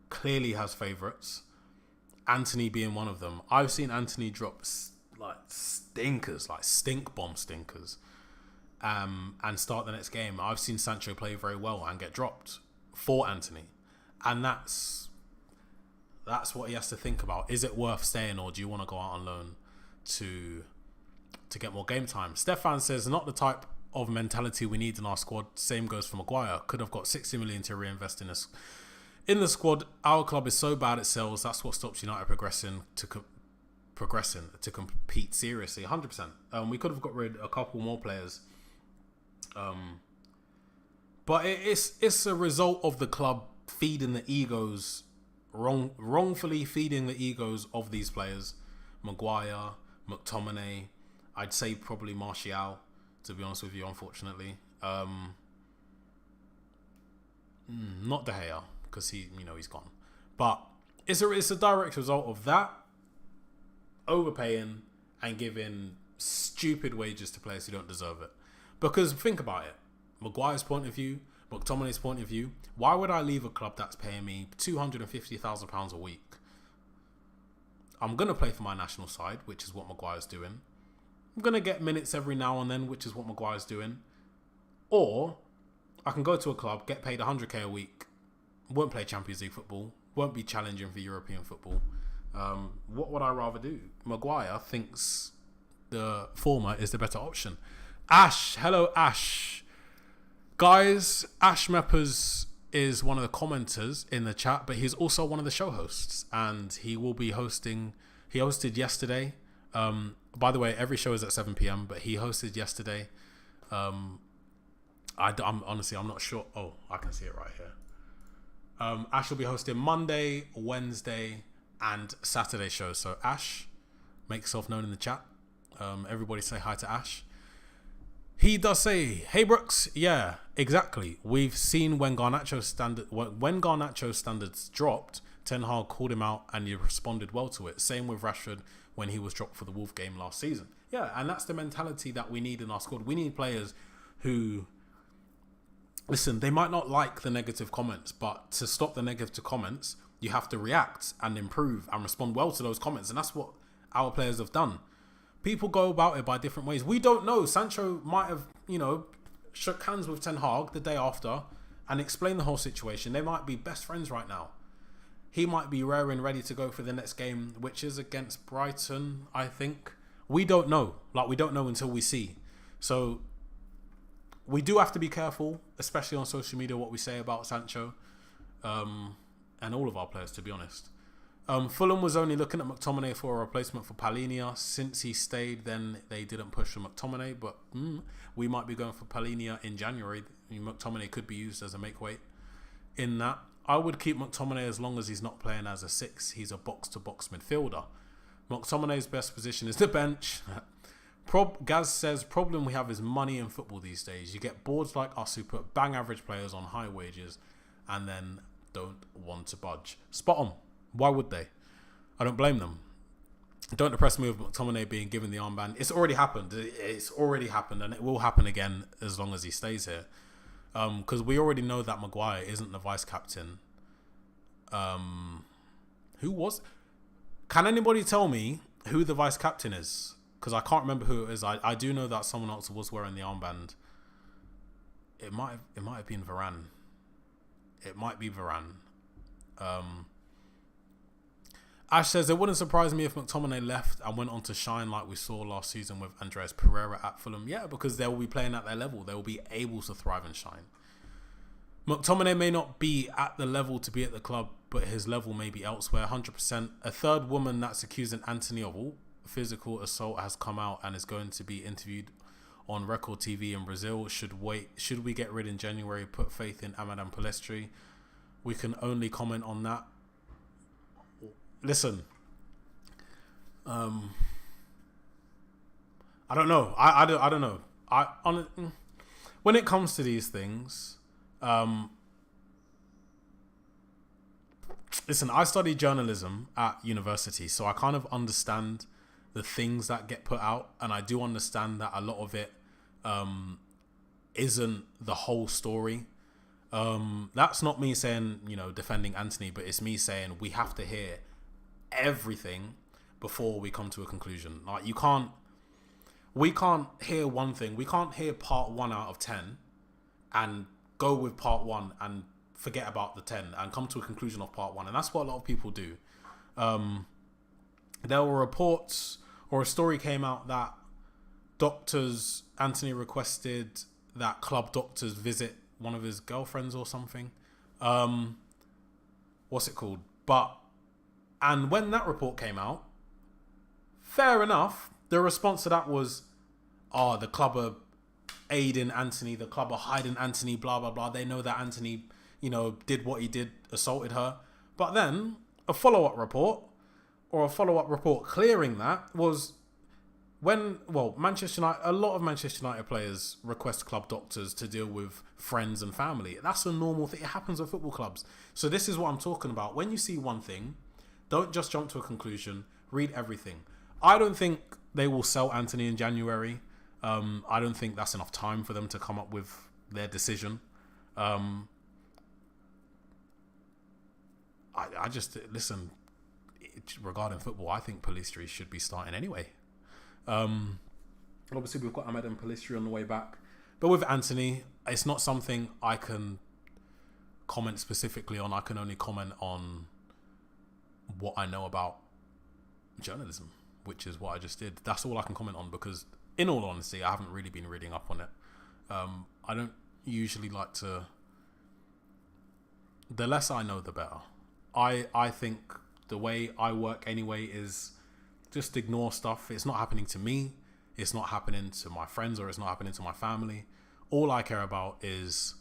clearly has favourites. Anthony being one of them. I've seen Anthony drop stinkers, like stink bomb stinkers, and start the next game. I've seen Sancho play very well and get dropped for Anthony, and that's what he has to think about. Is it worth staying, or do you want to go out on loan to get more game time? Stefan says, not the type of mentality we need in our squad. Same goes for Maguire. Could have got 60 million to reinvest In the squad, our club is so bad at sales. That's what stops United progressing to compete seriously. 100%. We could have got rid of a couple more players. But it's a result of the club feeding the egos, wrongfully feeding the egos of these players. Maguire, McTominay, I'd say probably Martial, to be honest with you, unfortunately. Not De Gea, because he's gone. But it's a direct result of that, overpaying and giving stupid wages to players who don't deserve it. Because think about it. Maguire's point of view, McTominay's point of view, why would I leave a club that's paying me £250,000 a week? I'm going to play for my national side, which is what Maguire's doing. I'm going to get minutes every now and then, which is what Maguire's doing. Or I can go to a club, get paid 100k a week, won't play Champions League football, won't be challenging for European football. What would I rather do? Maguire thinks the former is the better option. Ash, hello Ash. Guys, Ash Meppers is one of the commenters in the chat, but he's also one of the show hosts, and he will be hosting. He hosted yesterday. By the way, every show is at 7 p.m, but he hosted yesterday. I'm honestly, I'm not sure. Oh, I can see it right here. Ash will be hosting Monday, Wednesday, and Saturday shows. So Ash, make yourself known in the chat. Everybody say hi to Ash. He does say, "Hey Brooks, yeah, exactly. We've seen when Garnacho's standards dropped, Ten Hag called him out and he responded well to it. Same with Rashford when he was dropped for the Wolf game last season. Yeah, and that's the mentality that we need in our squad. We need players who, listen, they might not like the negative comments, but to stop the negative comments, you have to react and improve and respond well to those comments, and that's what our players have done. People go about it by different ways. We don't know. Sancho might have, shook hands with Ten Hag the day after and explained the whole situation. They might be best friends right now. He might be raring, ready to go for the next game, which is against Brighton, I think. We don't know. We don't know until we see. So we do have to be careful, especially on social media, what we say about Sancho and all of our players, to be honest. Fulham was only looking at McTominay for a replacement for Palhinha. Since he stayed, then they didn't push for McTominay, but we might be going for Palhinha in January. McTominay could be used as a make-weight in that. I would keep McTominay as long as he's not playing as a 6. He's a box-to-box midfielder. McTominay's best position is the bench. Gaz says, problem we have is money in football these days. You get boards like us who put bang average players on high wages and then don't want to budge. Spot on. Why would they? I don't blame them. Don't depress me with McTominay being given the armband. It's already happened. It's already happened, and it will happen again as long as he stays here. Because we already know that Maguire isn't the vice captain. Who was? Can anybody tell me who the vice captain is? Because I can't remember who it is. I do know that someone else was wearing the armband. It might have been Varane. It might be Varane. Ash says, it wouldn't surprise me if McTominay left and went on to shine like we saw last season with Andreas Pereira at Fulham. Yeah, because they will be playing at their level. They will be able to thrive and shine. McTominay may not be at the level to be at the club, but his level may be elsewhere. 100%. A third woman that's accusing Anthony of all physical assault has come out and is going to be interviewed on Record TV in Brazil. Should we get rid in January? Put faith in Amadan Palestri. We can only comment on that. Listen, I don't know. I don't know. When it comes to these things, listen, I studied journalism at university, so I kind of understand the things that get put out, and I do understand that a lot of it isn't the whole story. That's not me saying, defending Anthony, but it's me saying we have to hear everything before we come to a conclusion. We can't hear one thing. We can't hear part 1 out of 10 and go with part 1 and forget about the 10 and come to a conclusion of part 1. And that's what a lot of people do. There were reports or a story came out that Anthony requested that club doctors visit one of his girlfriends or something. what's it called? And when that report came out, fair enough, the response to that was, the club are aiding Anthony, the club are hiding Anthony, blah, blah, blah. They know that Anthony, did what he did, assaulted her. But then a follow-up report clearing that was Manchester United, a lot of Manchester United players request club doctors to deal with friends and family. That's a normal thing. It happens at football clubs. So this is what I'm talking about. When you see one thing, don't just jump to a conclusion. Read everything. I don't think they will sell Anthony in January. I don't think that's enough time for them to come up with their decision. I just, listen, regarding football, I think Pellistri should be starting anyway. Obviously, we've got Ahmed and Pellistri on the way back. But with Anthony, it's not something I can comment specifically on. I can only comment on what I know about journalism, which is what I just did. That's all I can comment on because, in all honesty, I haven't really been reading up on it. I don't usually like to... The less I know, the better. I think the way I work anyway is just ignore stuff. It's not happening to me. It's not happening to my friends or it's not happening to my family. All I care about is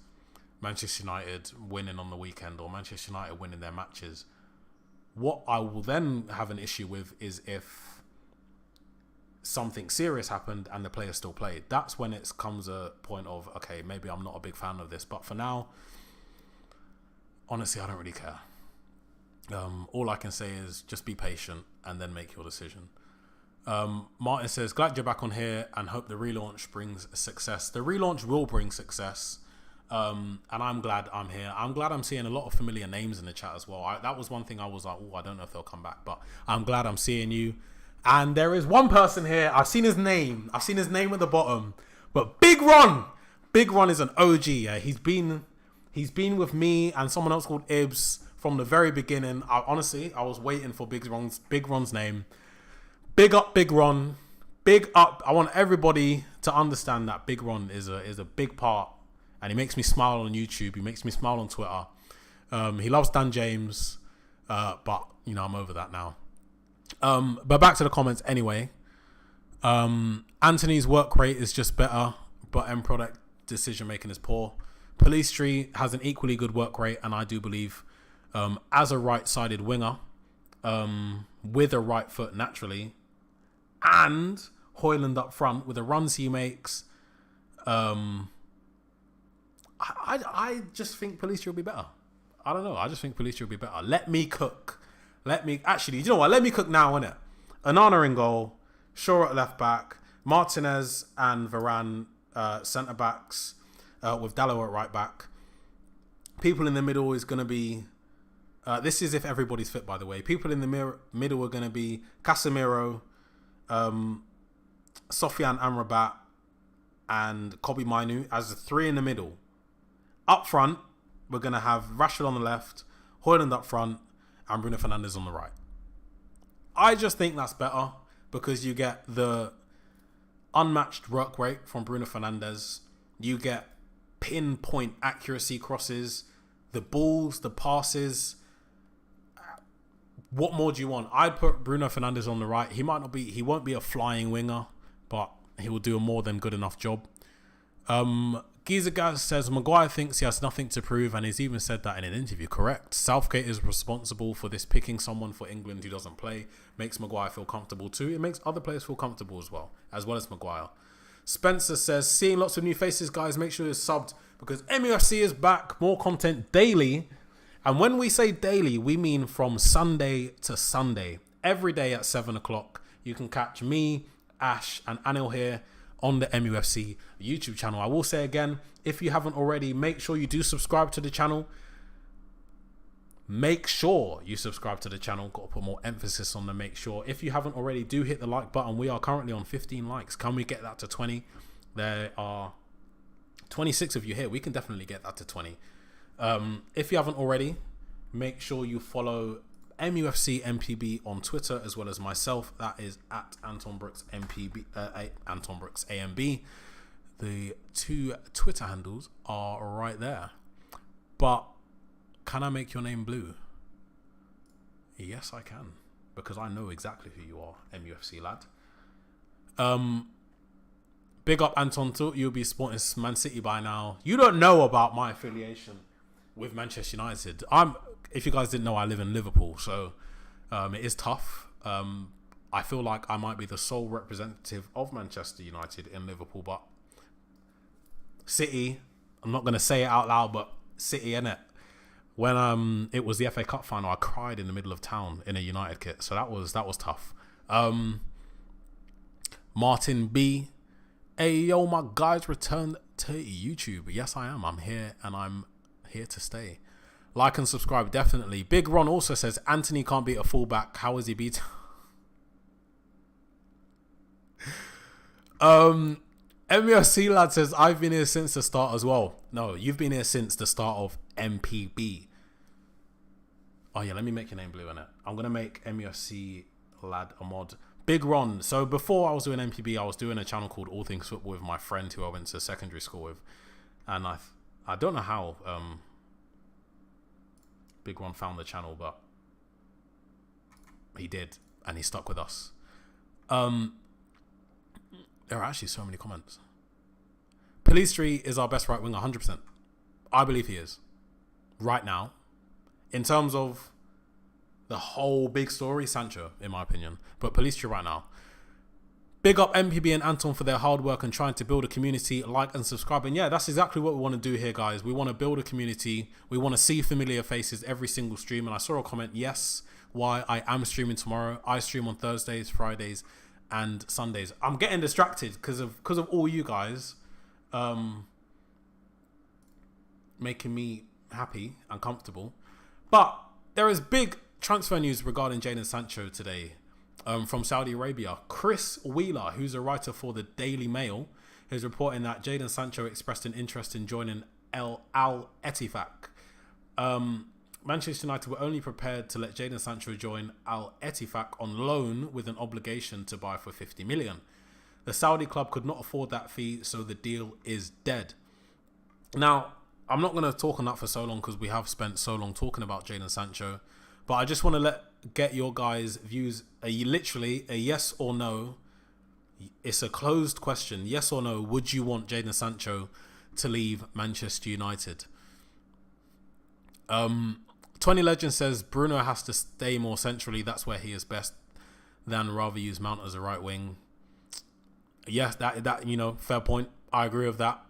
Manchester United winning on the weekend or Manchester United winning their matches. What I will then have an issue with is if something serious happened and the player still played. That's when it comes a point of, okay, maybe I'm not a big fan of this. But for now, honestly, I don't really care. All I can say is just be patient and then make your decision. Martin says, glad you're back on here and hope the relaunch brings success. The relaunch will bring success. And I'm glad I'm here. I'm glad I'm seeing a lot of familiar names in the chat as well. That was one thing I was like, I don't know if they'll come back, but I'm glad I'm seeing you. And there is one person here. I've seen his name at the bottom, but Big Ron is an OG. Yeah, he's been with me and someone else called Ibs from the very beginning. I was waiting for Big Ron's name. Big up, Big Ron. Big up. I want everybody to understand that Big Ron is a big part. And he makes me smile on YouTube. He makes me smile on Twitter. He loves Dan James. But, I'm over that now. But back to the comments anyway. Anthony's work rate is just better, but end product decision making is poor. Pellistri has an equally good work rate, and I do believe as a right-sided winger with a right foot naturally, and Højlund up front with the runs he makes, I just think Pellistri will be better. I don't know. I just think Pellistri will be better. Let me cook. Actually, you know what? Let me cook now, innit? Onana in goal, Shaw at left back, Martinez and Varane centre backs, with Dalot at right back. People in the middle is going to be... this is if everybody's fit, by the way. People in the middle are going to be Casemiro, Sofiane Amrabat, and Kobe Mainu as the three in the middle. Up front, we're going to have Rashford on the left, Højlund up front, and Bruno Fernandes on the right. I just think that's better because you get the unmatched work rate from Bruno Fernandes. You get pinpoint accuracy crosses, the balls, the passes. What more do you want? I'd put Bruno Fernandes on the right. He won't be a flying winger, but he will do a more than good enough job. Gaz says Maguire thinks he has nothing to prove and he's even said that in an interview. Correct. Southgate is responsible for this, picking someone for England who doesn't play. Makes Maguire feel comfortable too. It makes other players feel comfortable as well as Maguire. Spencer says, seeing lots of new faces, guys, make sure you're subbed because MUFC is back. More content daily. And when we say daily, we mean from Sunday to Sunday. Every day at 7 o'clock, you can catch me, Ash and Anil here on the MUFC YouTube channel. I will say again, if you haven't already, make sure you do subscribe to the channel. Make sure you subscribe to the channel. Got to put more emphasis on the make sure. If you haven't already, do hit the like button. We are currently on 15 likes. Can we get that to 20? There are 26 of you here. We can definitely get that to 20. If you haven't already, make sure you follow mufcMPB on Twitter as well as myself. That is at Anton Brooks MPB, Anton Brooks AMB. The two Twitter handles are right there. But can I make your name blue? Yes, I can. Because I know exactly who you are, MUFC lad. Big up Anton too. You'll be supporting Man City by now. You don't know about my affiliation with Manchester United. If you guys didn't know, I live in Liverpool, so it is tough. I feel like I might be the sole representative of Manchester United in Liverpool, but City, I'm not going to say it out loud, but City, innit? When it was the FA Cup final, I cried in the middle of town in a United kit, so that was tough. Martin B, hey yo, my guys returned to YouTube. Yes, I am. I'm here and I'm here to stay. Like and subscribe, definitely. Big Ron also says Anthony can't beat a fullback. How is he beat? MUFC lad says I've been here since the start as well. No, you've been here since the start of MPB. Oh yeah, let me make your name blue in it. I'm gonna make MUFC lad a mod. Big Ron. So before I was doing MPB, I was doing a channel called All Things Football with my friend who I went to secondary school with, and I don't know how Big Ron found the channel, but he did, and he stuck with us. There are actually so many comments. Pelistri is our best right winger, 100%. I believe he is. Right now. In terms of the whole big story, Sancho, in my opinion. But Pelistri right now. Big up MPB and Anton for their hard work and trying to build a community. Like and subscribe. And yeah, that's exactly what we want to do here, guys. We want to build a community. We want to see familiar faces every single stream. And I saw a comment, yes, why I am streaming tomorrow. I stream on Thursdays, Fridays, and Sundays. I'm getting distracted because of all you guys making me happy and comfortable. But there is big transfer news regarding Jadon Sancho today from Saudi Arabia. Chris Wheeler, who's a writer for the Daily Mail, is reporting that Jadon Sancho expressed an interest in joining Al Ettifaq. Manchester United were only prepared to let Jadon Sancho join Al Ettifaq on loan with an obligation to buy for 50 million. The Saudi club could not afford that fee, so the deal is dead. Now, I'm not going to talk on that for so long because we have spent so long talking about Jadon Sancho, but I just want to get your guys' views. Literally a yes or no. It's a closed question. Yes or no, would you want Jadon Sancho to leave Manchester United? 20 Legend says Bruno has to stay more centrally. That's where he is best, than rather use Mount as a right wing. Yes, that fair point. I agree with that.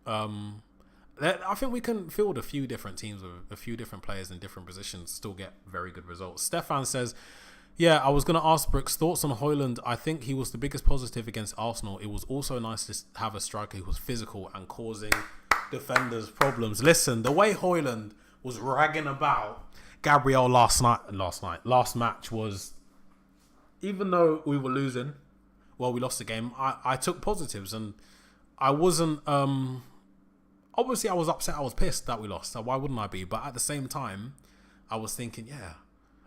I think we can field a few different teams with a few different players in different positions, still get very good results. Stefan says, yeah, I was going to ask Brooks' thoughts on Højlund. I think he was the biggest positive against Arsenal. It was also nice to have a striker who was physical and causing defenders problems. Listen, the way Højlund was ragging about Gabriel last match was, even though we were losing, we lost the game, I took positives, and I wasn't, obviously I was upset, I was pissed that we lost, so why wouldn't I be? But at the same time, I was thinking, yeah,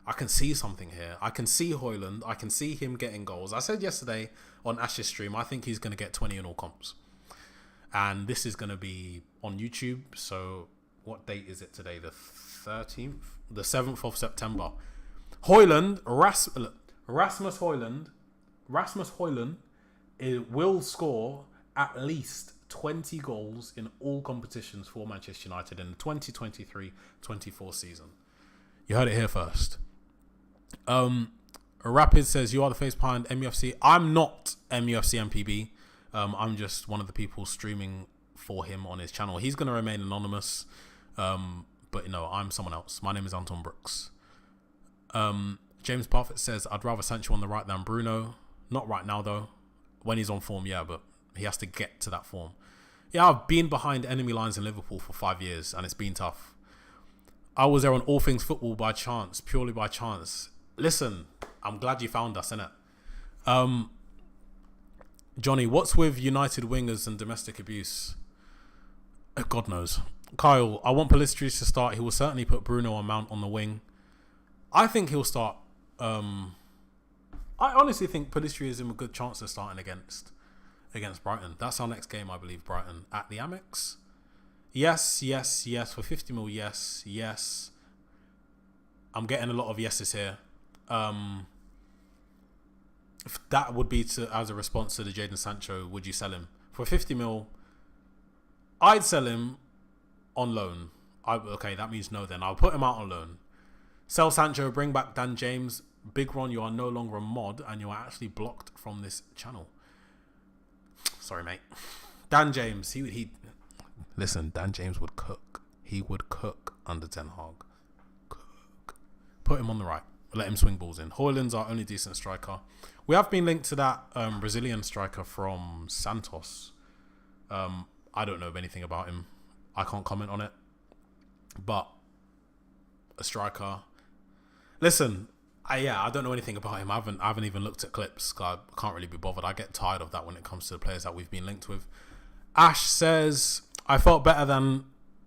I can see something here. I can see Højlund, I can see him getting goals. I said yesterday on Ash's stream, I think he's going to get 20 in all comps. And this is going to be on YouTube, so what date is it today? The 13th? The 7th of September. Højlund, Rasmus Højlund will score at least 20 goals in all competitions for Manchester United in the 2023-24 season. You heard it here first. Rapid says, you are the face behind MUFC. I'm not mufcMPB. I'm just one of the people streaming for him on his channel. He's going to remain anonymous. But no, I'm someone else. My name is Anton Brooks. James Parfit says, I'd rather Sancho on the right than Bruno. Not right now, though. When he's on form, yeah, but he has to get to that form. Yeah, I've been behind enemy lines in Liverpool for 5 years, and it's been tough. I was there on All Things Football by chance, purely by chance. Listen, I'm glad you found us, innit? Johnny, what's with United wingers and domestic abuse? God knows. Kyle, I want Pelistri to start. He will certainly put Bruno and Mount on the wing. I think he'll start. I honestly think Pelistri is in a good chance of starting against Brighton. That's our next game, I believe. Brighton at the Amex. Yes. For 50 mil, yes. I'm getting a lot of yeses here. If that would be as a response to the Jadon Sancho, would you sell him? For 50 mil, I'd sell him on loan. Okay, that means no then. I'll put him out on loan. Sell Sancho, bring back Dan James. Big Ron, you are no longer a mod and you are actually blocked from this channel. Sorry, mate. Dan James, listen, Dan James would cook. He would cook under Ten Hag. Cook. Put him on the right. Let him swing balls in. Højlund's our only decent striker. We have been linked to that Brazilian striker from Santos. I don't know anything about him. I can't comment on it. But a striker. Listen, I don't know anything about him. I haven't even looked at clips. I can't really be bothered. I get tired of that when it comes to the players that we've been linked with. Ash says, I felt better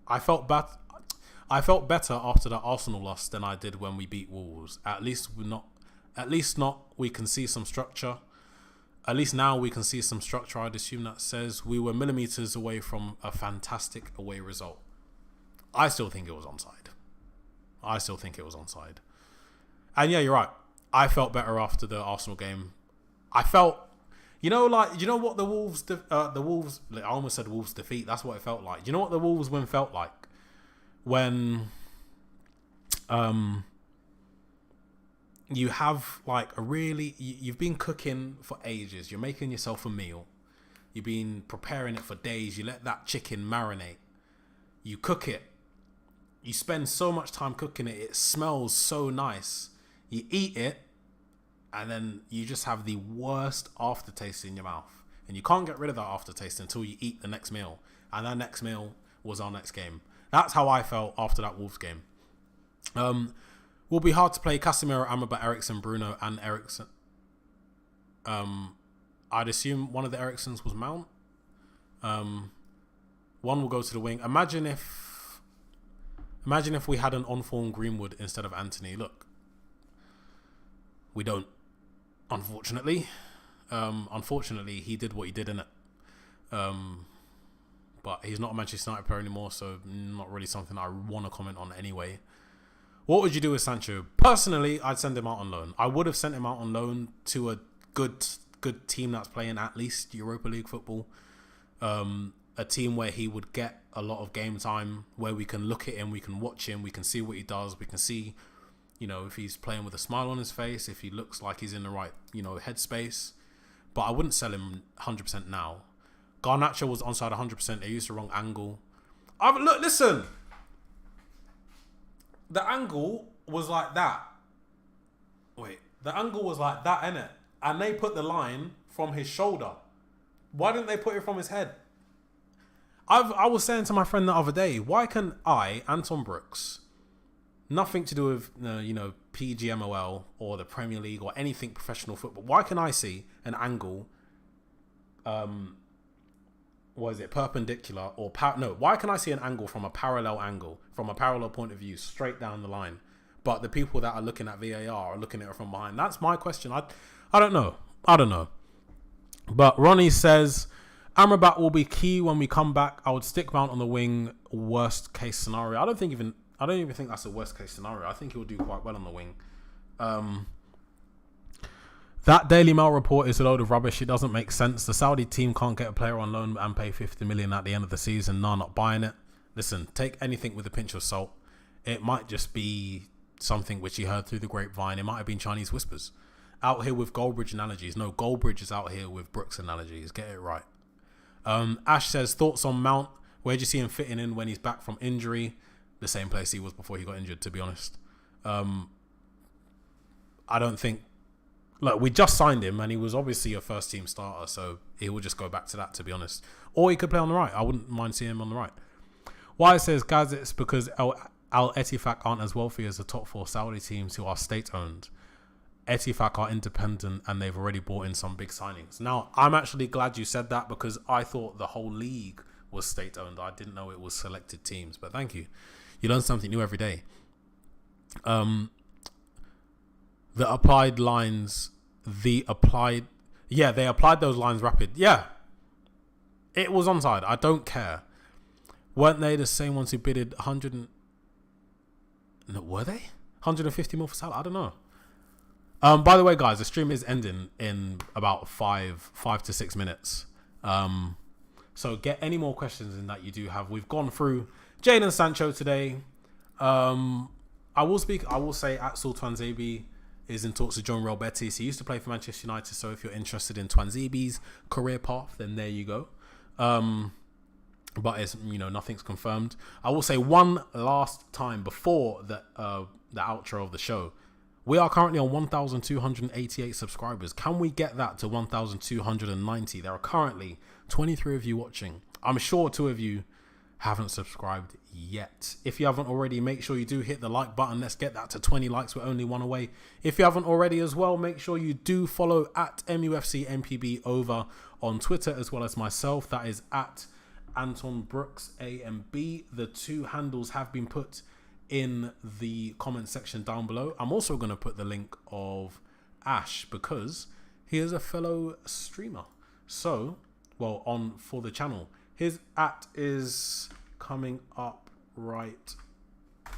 after the Arsenal loss than I did when we beat Wolves. At least we can see some structure. At least now we can see some structure. I'd assume that says we were millimeters away from a fantastic away result. I still think it was onside. And yeah, you're right. I felt better after the Arsenal game. I felt, what the Wolves, I almost said Wolves defeat. That's what it felt like. You know what the Wolves win felt like? When you have like you've been cooking for ages. You're making yourself a meal. You've been preparing it for days. You let that chicken marinate. You cook it. You spend so much time cooking it. It smells so nice. You eat it, and then you just have the worst aftertaste in your mouth. And you can't get rid of that aftertaste until you eat the next meal. And that next meal was our next game. That's how I felt after that Wolves game. Will be hard to play Casemiro, Amrabat, Eriksen, Bruno, and Eriksen. I'd assume one of the Eriksens was Mount. One will go to the wing. Imagine if we had an on-form Greenwood instead of Anthony. Look, we don't. Unfortunately, he did what he did in it. But he's not a Manchester United player anymore, so not really something I want to comment on anyway. What would you do with Sancho? Personally, I'd send him out on loan. I would have sent him out on loan to a good team that's playing at least Europa League football. A team where he would get a lot of game time, where we can look at him, we can watch him, we can see what he does, we can see, if he's playing with a smile on his face, if he looks like he's in the right, headspace. But I wouldn't sell him 100% now. Garnacho was onside 100%. They used the wrong angle. Look, listen. The angle was like that. Wait. The angle was like that, innit? And they put the line from his shoulder. Why didn't they put it from his head? I was saying to my friend the other day, why can I, Anton Brooks, nothing to do with, PGMOL or the Premier League or anything professional football, why can I see an angle, perpendicular or why can I see an angle from a parallel point of view straight down the line, but the people that are looking at VAR are looking at it from behind? That's my question. I don't know. But Ronnie says Amrabat will be key when we come back. I would stick Mount on the wing. Worst case scenario. I don't even think that's a worst case scenario. I think he will do quite well on the wing. That Daily Mail report is a load of rubbish. It doesn't make sense. The Saudi team can't get a player on loan and pay 50 million at the end of the season. No, not buying it. Listen, take anything with a pinch of salt. It might just be something which you heard through the grapevine. It might have been Chinese whispers. Out here with Goldbridge analogies. No, Goldbridge is out here with Brooks analogies. Get it right. Ash says, thoughts on Mount? Where do you see him fitting in when he's back from injury? The same place he was before he got injured, to be honest. I don't think... Look, we just signed him and he was obviously a first team starter, so he will just go back to that, to be honest. Or he could play on the right. I wouldn't mind seeing him on the right. Why says, guys, it's because Al Ettifaq aren't as wealthy as the top 4 Saudi teams who are state-owned. Ettifaq are independent and they've already brought in some big signings. Now, I'm actually glad you said that because I thought the whole league was state-owned. I didn't know it was selected teams, but thank you. You learn something new every day. The applied lines, they applied those lines rapid. Yeah, it was onside. I don't care. Weren't they the same ones who bidded 100? No, were they 150 mil for Salah. I don't know. By the way, guys, the stream is ending in about 5 to 6 minutes. So get any more questions in that you do have. We've gone through Jadon Sancho today. I will say Axel Twanzebe is in talks with John Real Betis. He used to play for Manchester United, so if you're interested in Twanzebe's career path, then there you go. But it's, nothing's confirmed. I will say one last time before the outro of the show. We are currently on 1,288 subscribers. Can we get that to 1,290? There are currently 23 of you watching. I'm sure 2 of you haven't subscribed yet. If you haven't already, make sure you do hit the like button. Let's get that to 20 likes. We're only 1 away. If you haven't already as well, make sure you do follow at mufcMPB over on Twitter, as well as myself. That is at Anton Brooks AMB. The 2 handles have been put in the comment section down below. I'm also going to put the link of Ash because he is a fellow streamer. So, for the channel. His @ is coming up right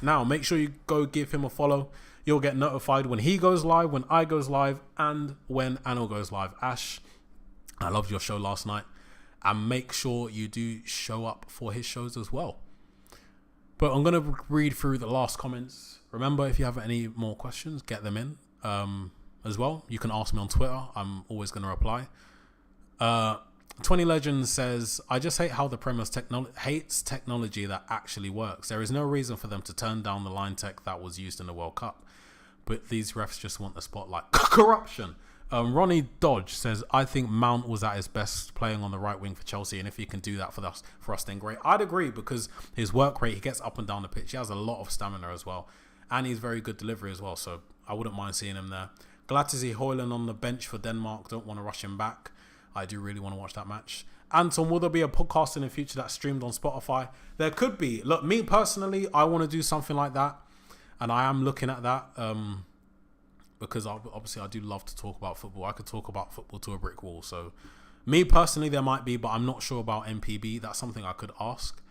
now. Make sure you go give him a follow. You'll get notified when he goes live, when I goes live, and when Anil goes live. Ash, I loved your show last night. And make sure you do show up for his shows as well. But I'm going to read through the last comments. Remember, if you have any more questions, get them in as well. You can ask me on Twitter. I'm always going to reply. 20 Legends says, I just hate how the Premier hates technology that actually works. There is no reason for them to turn down the line tech that was used in the World Cup. But these refs just want the spotlight. Corruption. Ronnie Dodge says, I think Mount was at his best playing on the right wing for Chelsea, and if he can do that for us, then great. I'd agree, because his work rate, he gets up and down the pitch. He has a lot of stamina as well, and he's very good delivery as well, so I wouldn't mind seeing him there. Glad to see Højlund on the bench for Denmark. Don't want to rush him back. I do really want to watch that match. Anton, will there be a podcast in the future that's streamed on Spotify? There could be. Look, me personally, I want to do something like that, and I am looking at that. Because obviously I do love to talk about football. I could talk about football to a brick wall. So me personally, there might be, but I'm not sure about MPB. That's something I could ask.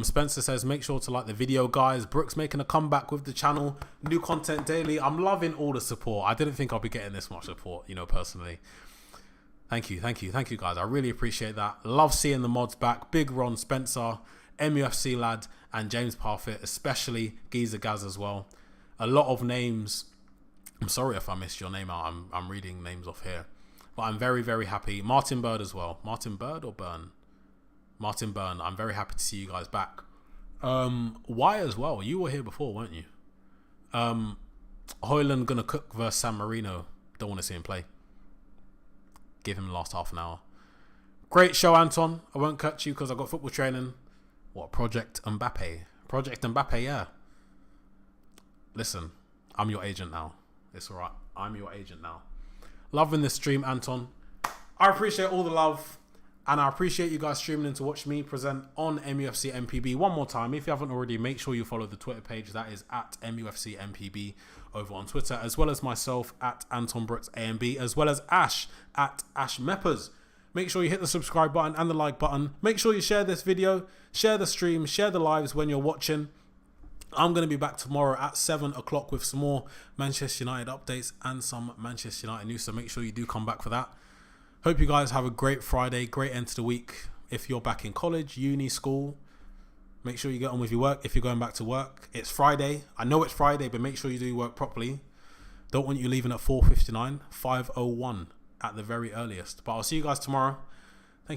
Spencer says, make sure to like the video, guys. Brooks making a comeback with the channel. New content daily. I'm loving all the support. I didn't think I'll be getting this much support, personally. Thank you, guys. I really appreciate that. Love seeing the mods back. Big Ron, Spencer, MUFC Lad, and James Parfit, especially Geezer Gaz as well. A lot of names. I'm sorry if I missed your name out. I'm reading names off here. But I'm very, very happy. Martin Bird as well. Martin Bird or Byrne? Martin Byrne. I'm very happy to see you guys back. Why as well? You were here before, weren't you? Højlund gonna cook versus San Marino. Don't want to see him play. Give him the last half an hour. Great show, Anton. I won't cut you because I got football training. What, Project Mbappe? Project Mbappe, yeah. Listen, I'm your agent now. It's alright. I'm your agent now. Loving this stream, Anton. I appreciate all the love. And I appreciate you guys streaming in to watch me present on mufcMPB. One more time, if you haven't already, make sure you follow the Twitter page. That is at mufcMPB over on Twitter, as well as myself at Anton Brooks AMB, as well as Ash at AshMeppers. Make sure you hit the subscribe button and the like button. Make sure you share this video, share the stream, share the lives when you're watching. I'm going to be back tomorrow at 7 o'clock with some more Manchester United updates and some Manchester United news. So make sure you do come back for that. Hope you guys have a great Friday, great end to the week. If you're back in college, uni, school, make sure you get on with your work. If you're going back to work, it's Friday. I know it's Friday, but make sure you do work properly. Don't want you leaving at 4:59, 5:01 at the very earliest. But I'll see you guys tomorrow.